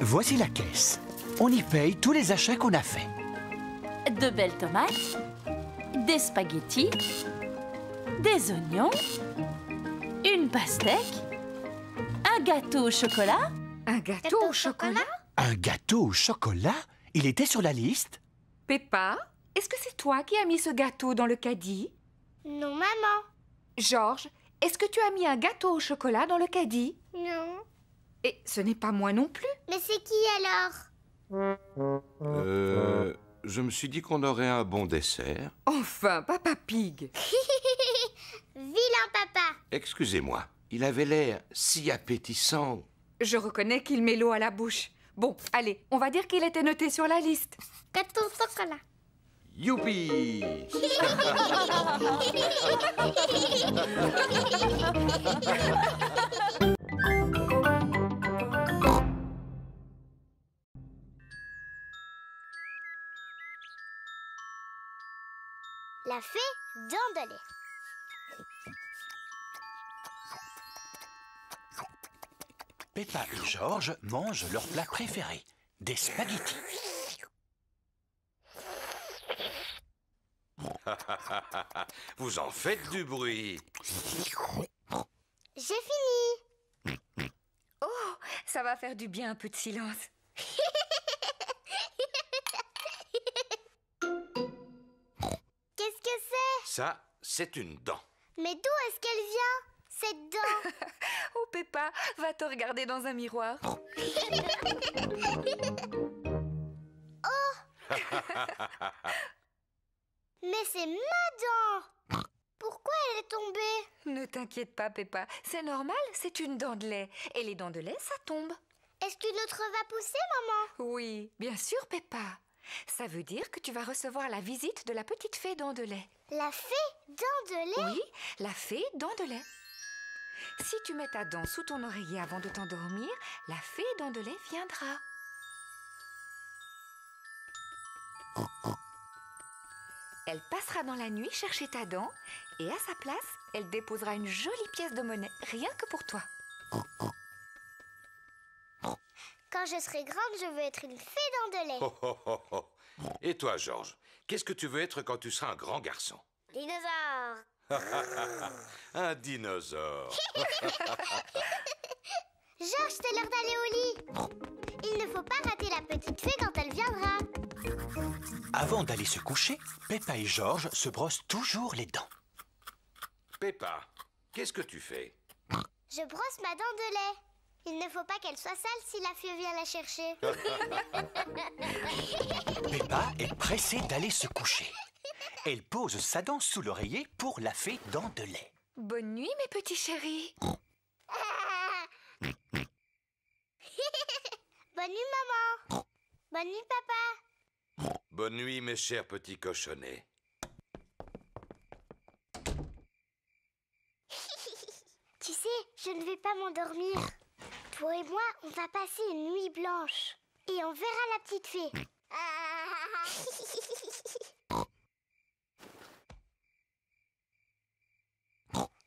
Voici la caisse. On y paye tous les achats qu'on a faits. De belles tomates, des spaghettis, des oignons, une pastèque, un gâteau au chocolat. Un gâteau au chocolat? Un gâteau au chocolat? Il était sur la liste? Peppa, est-ce que c'est toi qui as mis ce gâteau dans le caddie? Non, maman. Georges, est-ce que tu as mis un gâteau au chocolat dans le caddie? Non. Et ce n'est pas moi non plus. Mais c'est qui alors? Je me suis dit qu'on aurait un bon dessert. Enfin, Papa Pig. Vilain papa. Excusez-moi, il avait l'air si appétissant. Je reconnais qu'il met l'eau à la bouche. Bon, allez, on va dire qu'il était noté sur la liste. Gâteau au chocolat. Youpi! La fée dents de lait. Peppa et Georges mangent leur plat préféré, des spaghettis. Vous en faites du bruit. J'ai fini. Oh, ça va faire du bien un peu de silence. Qu'est-ce que c'est? Ça, c'est une dent. Mais d'où est-ce qu'elle vient, cette dent? Oh, Peppa, va te regarder dans un miroir. Mais c'est ma dent. Pourquoi elle est tombée? Ne t'inquiète pas, Peppa. C'est normal, c'est une dent de lait. Et les dents de lait, ça tombe. Est-ce qu'une autre va pousser, maman? Oui, bien sûr, Peppa. Ça veut dire que tu vas recevoir la visite de la petite fée dent de lait. La fée dent de lait? Oui, la fée dent de lait. Si tu mets ta dent sous ton oreiller avant de t'endormir, la fée dent de lait viendra. Elle passera dans la nuit chercher ta dent et à sa place, elle déposera une jolie pièce de monnaie, rien que pour toi. Quand je serai grande, je veux être une fée dent de lait. Oh, oh, oh, oh. Et toi, Georges, qu'est-ce que tu veux être quand tu seras un grand garçon? Dinosaure. Un dinosaure. Georges, c'est l'heure d'aller au lit. Il ne faut pas rater la petite fée quand elle viendra. Avant d'aller se coucher, Peppa et Georges se brossent toujours les dents. Peppa, qu'est-ce que tu fais? Je brosse ma dent de lait. Il ne faut pas qu'elle soit sale si la fée vient la chercher. Peppa est pressée d'aller se coucher. Elle pose sa dent sous l'oreiller pour la fée dent de lait. Bonne nuit, mes petits chéris. Bonne nuit, maman. Bonne nuit, papa. Bonne nuit, mes chers petits cochonnets. Tu sais, je ne vais pas m'endormir. Toi et moi, on va passer une nuit blanche. Et on verra la petite fée.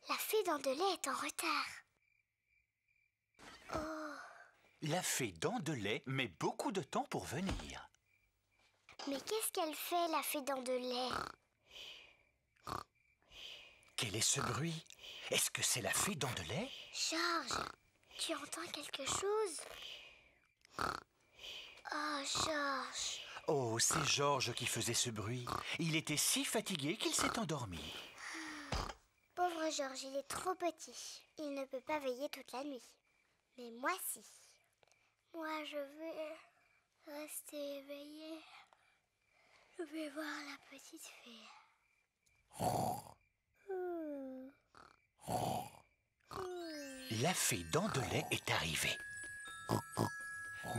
La fée dent de lait est en retard. Oh. La fée dent de lait met beaucoup de temps pour venir. Mais qu'est-ce qu'elle fait, la fée dent de lait? Quel est ce bruit? Est-ce que c'est la fée dent de lait? Georges, tu entends quelque chose? Oh, Georges. Oh, c'est Georges qui faisait ce bruit. Il était si fatigué qu'il s'est endormi. Pauvre Georges, il est trop petit. Il ne peut pas veiller toute la nuit. Mais moi, si. Moi, je vais rester éveillée. Je vais voir la petite fée. La fée dent de lait est arrivée.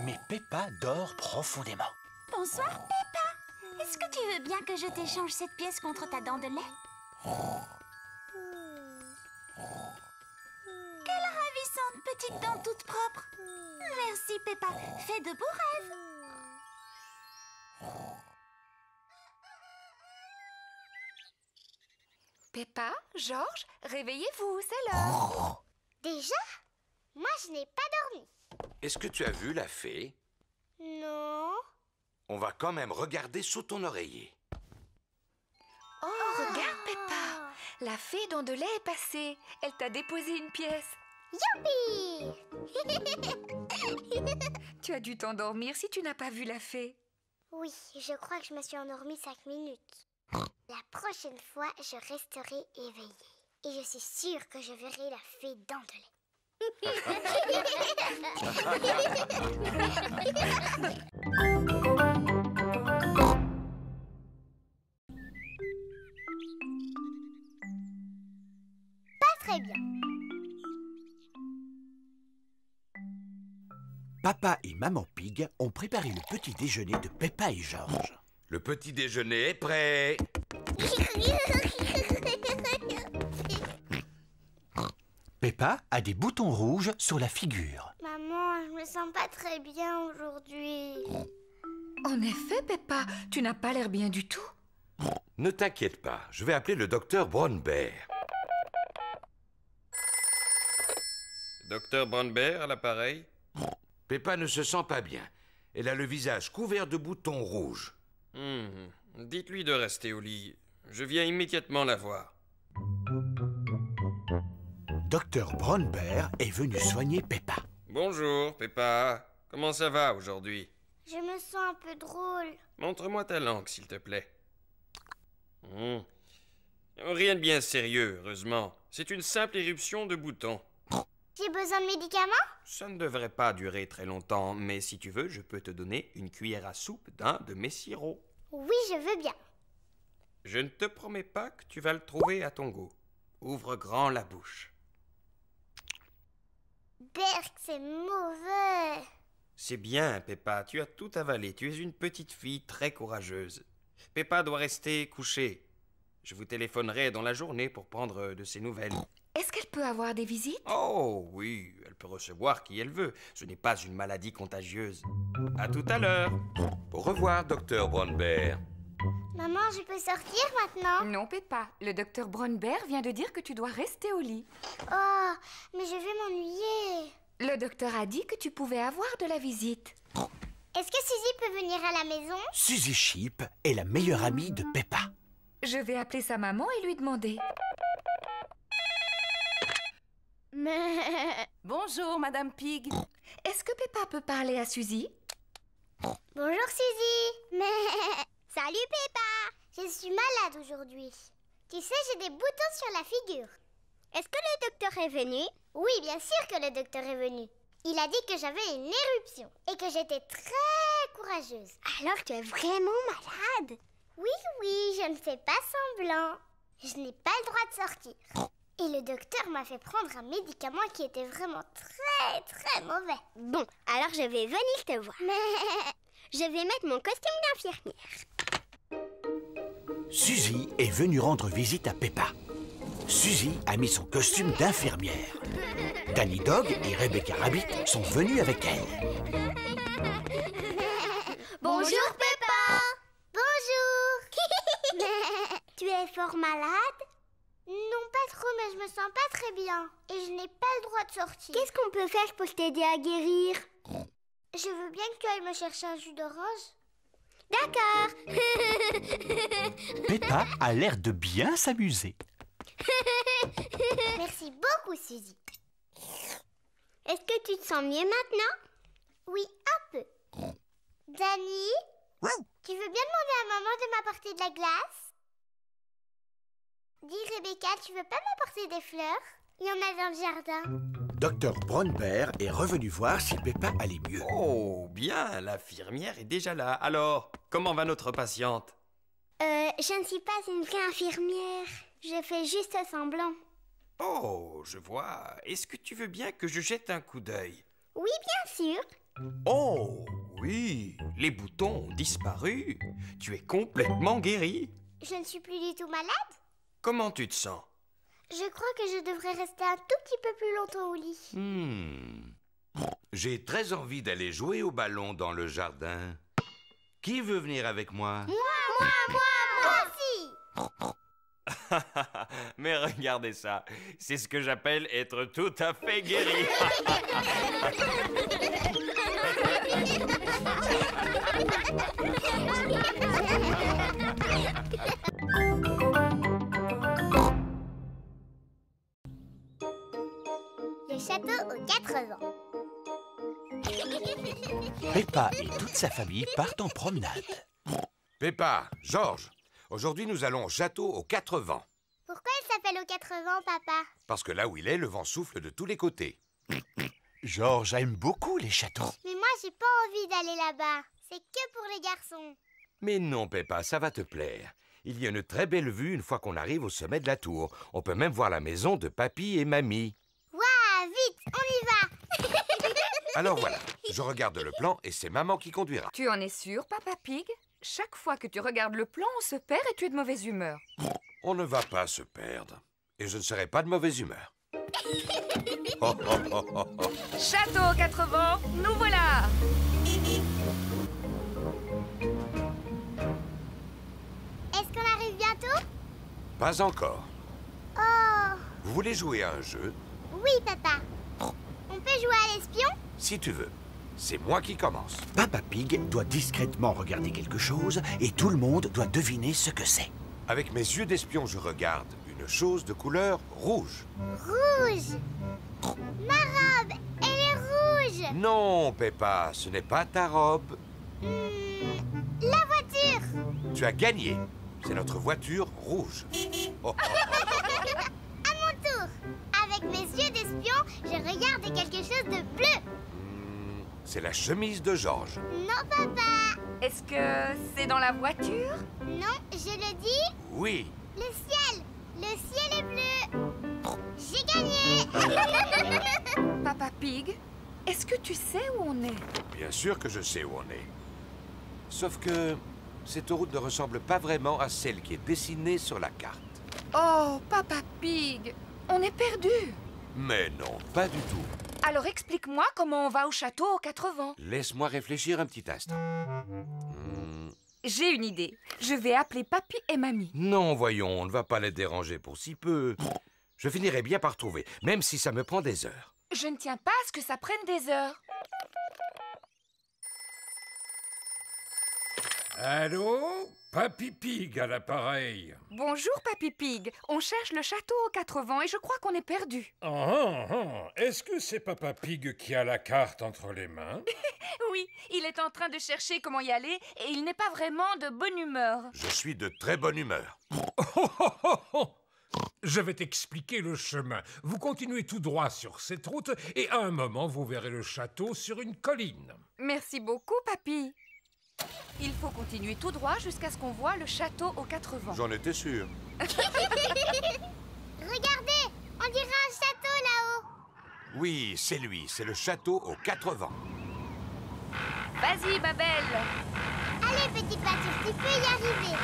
Mais Peppa dort profondément. Bonsoir, Peppa. Est-ce que tu veux bien que je t'échange cette pièce contre ta dent de lait? Quelle ravissante petite dent toute propre. Merci, Peppa. Fais de beaux rêves. Peppa, Georges, réveillez-vous, c'est l'heure. Déjà? Moi, je n'ai pas dormi. Est-ce que tu as vu la fée? Non. On va quand même regarder sous ton oreiller. Oh, regarde, Peppa. La fée dent de lait est passée. Elle t'a déposé une pièce. Youpi! Tu as dû t'endormir si tu n'as pas vu la fée. Oui, je crois que je me suis endormie 5 minutes. La prochaine fois, je resterai éveillée. Et je suis sûre que je verrai la fée dent de lait. Pas très bien. Papa et Maman Pig ont préparé le petit déjeuner de Peppa et George. Le petit déjeuner est prêt. Peppa a des boutons rouges sur la figure. Maman, je me sens pas très bien aujourd'hui. En effet, Peppa, tu n'as pas l'air bien du tout. Ne t'inquiète pas, je vais appeler le docteur Brown Bear. Docteur Brown Bear à l'appareil. Peppa ne se sent pas bien. Elle a le visage couvert de boutons rouges. Dites-lui de rester au lit. Je viens immédiatement la voir. Docteur Brown Bear est venu soigner Peppa. Bonjour, Peppa. Comment ça va aujourd'hui? Je me sens un peu drôle. Montre-moi ta langue, s'il te plaît. Rien de bien sérieux, heureusement. C'est une simple éruption de boutons. J'ai besoin de médicaments? Ça ne devrait pas durer très longtemps, mais si tu veux, je peux te donner une cuillère à soupe d'un de mes sirops. Oui, je veux bien. Je ne te promets pas que tu vas le trouver à ton goût. Ouvre grand la bouche. Berk, c'est mauvais. C'est bien, Peppa, tu as tout avalé. Tu es une petite fille très courageuse. Peppa doit rester couchée. Je vous téléphonerai dans la journée pour prendre de ses nouvelles. Est-ce qu'elle peut avoir des visites? Oh, oui, elle peut recevoir qui elle veut. Ce n'est pas une maladie contagieuse. À tout à l'heure. Au revoir, docteur Brown Bear. Maman, je peux sortir maintenant? Non, Peppa. Le docteur Brown Bear vient de dire que tu dois rester au lit. Oh, mais je vais m'ennuyer. Le docteur a dit que tu pouvais avoir de la visite. Est-ce que Suzy peut venir à la maison? Suzy Sheep est la meilleure amie de Peppa. Je vais appeler sa maman et lui demander. Bonjour, Madame Pig. Est-ce que Peppa peut parler à Suzy? Bonjour Suzy. Salut Peppa. Je suis malade aujourd'hui. Tu sais, j'ai des boutons sur la figure. Est-ce que le docteur est venu? Oui, bien sûr que le docteur est venu. Il a dit que j'avais une éruption et que j'étais très courageuse. Alors tu es vraiment malade? Oui, je ne fais pas semblant. Je n'ai pas le droit de sortir. Et le docteur m'a fait prendre un médicament qui était vraiment très mauvais. Bon, alors je vais venir te voir. Mais je vais mettre mon costume d'infirmière. Suzy est venue rendre visite à Peppa. Suzy a mis son costume d'infirmière. Danny Dog et Rebecca Rabbit sont venus avec elle. Bonjour Peppa. Bonjour. Tu es fort malade? Non, pas trop, mais je me sens pas très bien. Et je n'ai pas le droit de sortir. Qu'est-ce qu'on peut faire pour t'aider à guérir? Je veux bien que tu ailles me chercher un jus d'orange. D'accord. Peppa a l'air de bien s'amuser. Merci beaucoup, Suzy. Est-ce que tu te sens mieux maintenant? Oui, un peu. Danny, tu veux bien demander à maman de m'apporter de la glace? Dis Rebecca, tu veux pas m'apporter des fleurs? Il y en a dans le jardin. Docteur Brown Bear est revenu voir si Peppa allait mieux. Oh, bien, l'infirmière est déjà là. Alors, comment va notre patiente? Je ne suis pas une vraie infirmière. Je fais juste semblant. Oh, je vois. Est-ce que tu veux bien que je jette un coup d'œil? Oui, bien sûr. Oh, oui, les boutons ont disparu. Tu es complètement guérie. Je ne suis plus du tout malade? Comment tu te sens? Je crois que je devrais rester un tout petit peu plus longtemps au lit. J'ai très envie d'aller jouer au ballon dans le jardin. Qui veut venir avec moi? Moi aussi. Mais regardez ça, c'est ce que j'appelle être tout à fait guéri. Peppa et toute sa famille partent en promenade. Peppa, Georges, aujourd'hui nous allons au château aux 4 vents. Pourquoi il s'appelle aux 4 vents, papa? Parce que là où il est, le vent souffle de tous les côtés. Georges aime beaucoup les châteaux. Mais moi, j'ai pas envie d'aller là-bas. C'est que pour les garçons. Mais non, Peppa, ça va te plaire. Il y a une très belle vue une fois qu'on arrive au sommet de la tour. On peut même voir la maison de papy et mamie. Waouh, vite, on y va. Alors voilà, je regarde le plan et c'est maman qui conduira. Tu en es sûr, Papa Pig? Chaque fois que tu regardes le plan, on se perd et tu es de mauvaise humeur. On ne va pas se perdre. Et je ne serai pas de mauvaise humeur. Oh, oh, oh, oh, oh. Château aux 4 vents, nous voilà! Est-ce qu'on arrive bientôt? Pas encore. Oh, Vous voulez jouer à un jeu? oui, papa. On peut jouer à l'espion? Si tu veux. C'est moi qui commence. Papa Pig doit discrètement regarder quelque chose et tout le monde doit deviner ce que c'est. Avec mes yeux d'espion, je regarde une chose de couleur rouge. Rouge. Ma robe, elle est rouge. Non, Peppa, ce n'est pas ta robe. La voiture. Tu as gagné. C'est notre voiture rouge. Oh, oh, oh. À mon tour. Avec mes yeux d'espion, je regarde quelque chose de bleu. C'est la chemise de Georges. Non, papa. Est-ce que c'est dans la voiture? Non, je le dis. Oui. Le ciel. Le ciel est bleu. J'ai gagné. Papa Pig, est-ce que tu sais où on est? Bien sûr que je sais où on est. Sauf que cette route ne ressemble pas vraiment à celle qui est dessinée sur la carte. Oh, Papa Pig, on est perdu. Mais non, pas du tout. Alors explique-moi comment on va au château aux 4 vents. Laisse-moi réfléchir un petit instant. J'ai une idée. Je vais appeler Papy et Mamie. Non, voyons, on ne va pas les déranger pour si peu. Je finirai bien par trouver, même si ça me prend des heures. Je ne tiens pas à ce que ça prenne des heures. Allô? Papy Pig à l'appareil. Bonjour, Papy Pig. On cherche le château aux 4 vents et je crois qu'on est perdu. Est-ce que c'est Papa Pig qui a la carte entre les mains? Oui, il est en train de chercher comment y aller et il n'est pas vraiment de bonne humeur. Je suis de très bonne humeur. Je vais t'expliquer le chemin. Vous continuez tout droit sur cette route et à un moment, vous verrez le château sur une colline. Merci beaucoup, Papy. Il faut continuer tout droit jusqu'à ce qu'on voit le château aux 4 vents. J'en étais sûr. Regardez, on dirait un château là-haut. Oui, c'est lui, c'est le château aux 4 vents. Vas-y, ma belle. Allez, petit pâture, tu peux y arriver.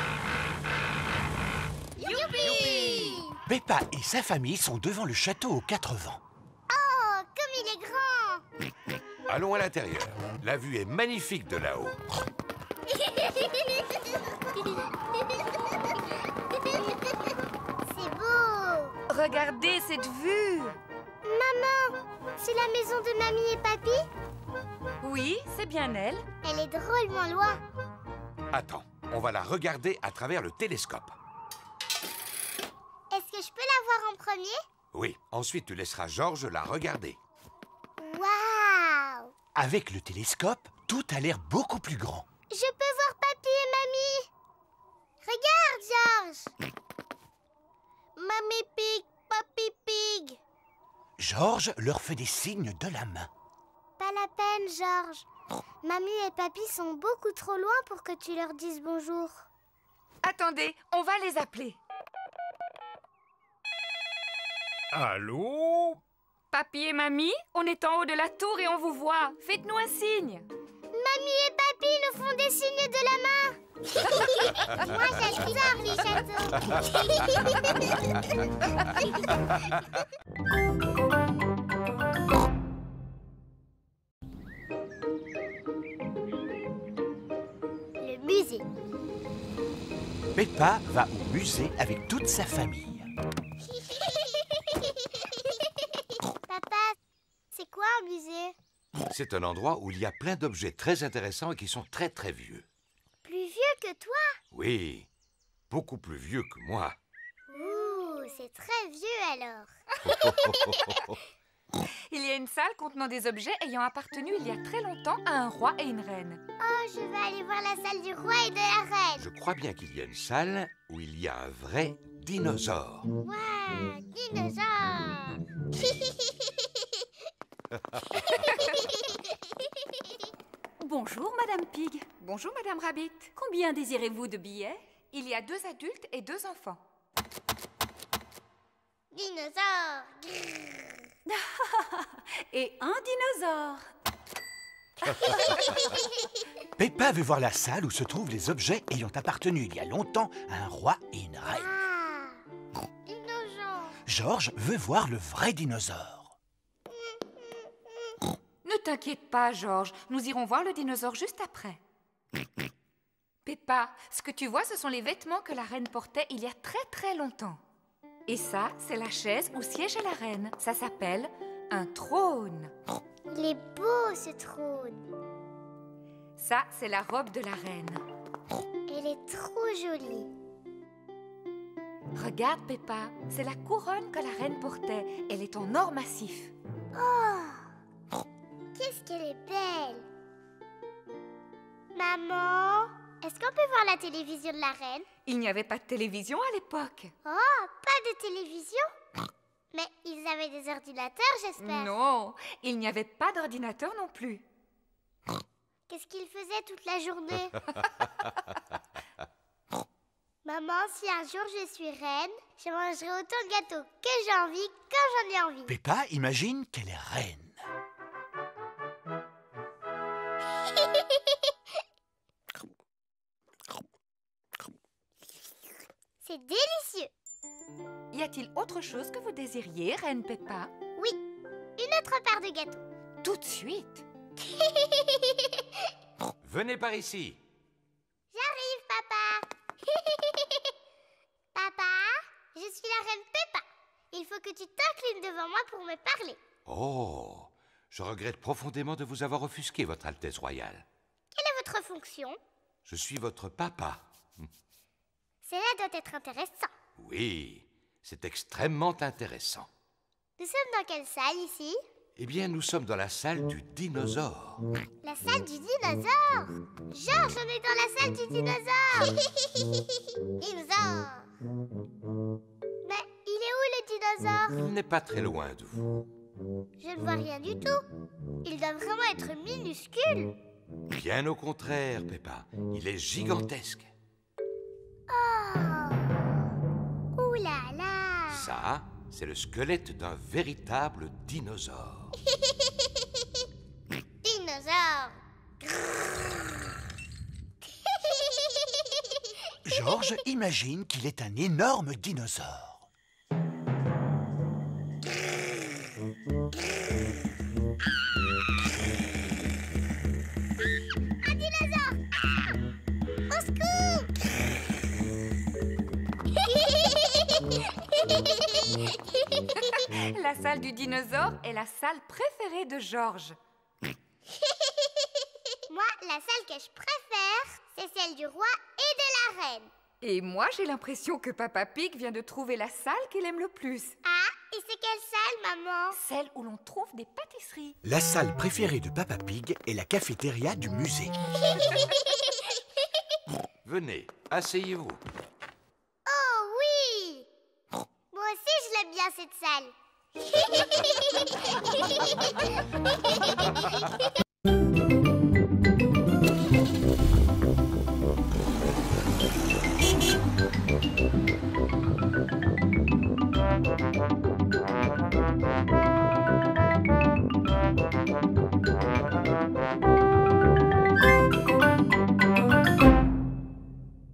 Youpi! Peppa et sa famille sont devant le château aux 4 vents. Oh, comme il est grand. Allons à l'intérieur. La vue est magnifique de là-haut. C'est beau. Regardez cette vue. Maman, c'est la maison de mamie et papy? Oui, c'est bien elle. Elle est drôlement loin. Attends, on va la regarder à travers le télescope. Est-ce que je peux la voir en premier? Oui, ensuite tu laisseras Georges la regarder. Waouh! Avec le télescope, tout a l'air beaucoup plus grand. Je peux voir papy et mamie. Regarde, Georges. Mamie Pig, papy Pig. Georges leur fait des signes de la main. Pas la peine, Georges. Mamie et papy sont beaucoup trop loin pour que tu leur dises bonjour. Attendez, on va les appeler. Allô? Papy et Mamie, on est en haut de la tour et on vous voit. Faites-nous un signe. Mamie et papy nous font des signes de la main. Moi, j'adore les châteaux. Le musée. Peppa va au musée avec toute sa famille. Papa, c'est quoi un musée? C'est un endroit où il y a plein d'objets très intéressants et qui sont très très vieux. Plus vieux que toi? Oui, beaucoup plus vieux que moi. Ouh, c'est très vieux alors. Il y a une salle contenant des objets ayant appartenu il y a très longtemps à un roi et une reine. Oh, je vais aller voir la salle du roi et de la reine. Je crois bien qu'il y a une salle où il y a un vrai dinosaure. Waouh, dinosaure. Bonjour, Madame Pig. Bonjour, Madame Rabbit. Combien désirez-vous de billets? Il y a 2 adultes et 2 enfants. Dinosaure. Et un dinosaure. Peppa veut voir la salle où se trouvent les objets ayant appartenu il y a longtemps à un roi et une reine. Ah, dinosaure. George veut voir le vrai dinosaure. Ne t'inquiète pas, George. Nous irons voir le dinosaure juste après. Peppa, ce que tu vois, ce sont les vêtements que la reine portait il y a très très longtemps. Et ça, c'est la chaise où siégeait la reine. Ça s'appelle un trône. Il est beau, ce trône. Ça, c'est la robe de la reine. Elle est trop jolie. Regarde, Peppa, c'est la couronne que la reine portait. Elle est en or massif. Oh, qu'est-ce qu'elle est belle. Maman, est-ce qu'on peut voir la télévision de la reine? Il n'y avait pas de télévision à l'époque. Oh, pas de télévision? Mais ils avaient des ordinateurs, j'espère. Non, il n'y avait pas d'ordinateur non plus. Qu'est-ce qu'ils faisaient toute la journée? Maman, si un jour je suis reine, je mangerai autant de gâteaux que j'ai envie quand j'en ai envie. Peppa imagine qu'elle est reine. C'est délicieux. Y a-t-il autre chose que vous désiriez, Reine Peppa? Oui, une autre part de gâteau. Tout de suite. Venez par ici. J'arrive, papa. Papa, je suis la reine Peppa. Il faut que tu t'inclines devant moi pour me parler. Oh, je regrette profondément de vous avoir offusqué, Votre Altesse Royale. Quelle est votre fonction? Je suis votre papa. Cela doit être intéressant. Oui, c'est extrêmement intéressant. Nous sommes dans quelle salle ici? Eh bien, nous sommes dans la salle du dinosaure. La salle du dinosaure. Georges, on est dans la salle du dinosaure. Dinosaure. Mais il est où le dinosaure? Il n'est pas très loin de vous. Je ne vois rien du tout. Il doit vraiment être minuscule. Bien au contraire, Peppa. Il est gigantesque. Oh. Ouh là là. Ça, c'est le squelette d'un véritable dinosaure. Dinosaure. George imagine qu'il est un énorme dinosaure. Un dinosaure. Au secours. La salle du dinosaure est la salle préférée de Georges. Moi, la salle que je préfère, c'est celle du roi et de la reine. Et moi, j'ai l'impression que Papa Pig vient de trouver la salle qu'il aime le plus. Ah, et c'est quelle salle, maman? Celle où l'on trouve des pâtisseries. La salle préférée de Papa Pig est la cafétéria du musée. Venez, asseyez-vous. Oh oui! Moi aussi, je l'aime bien, cette salle.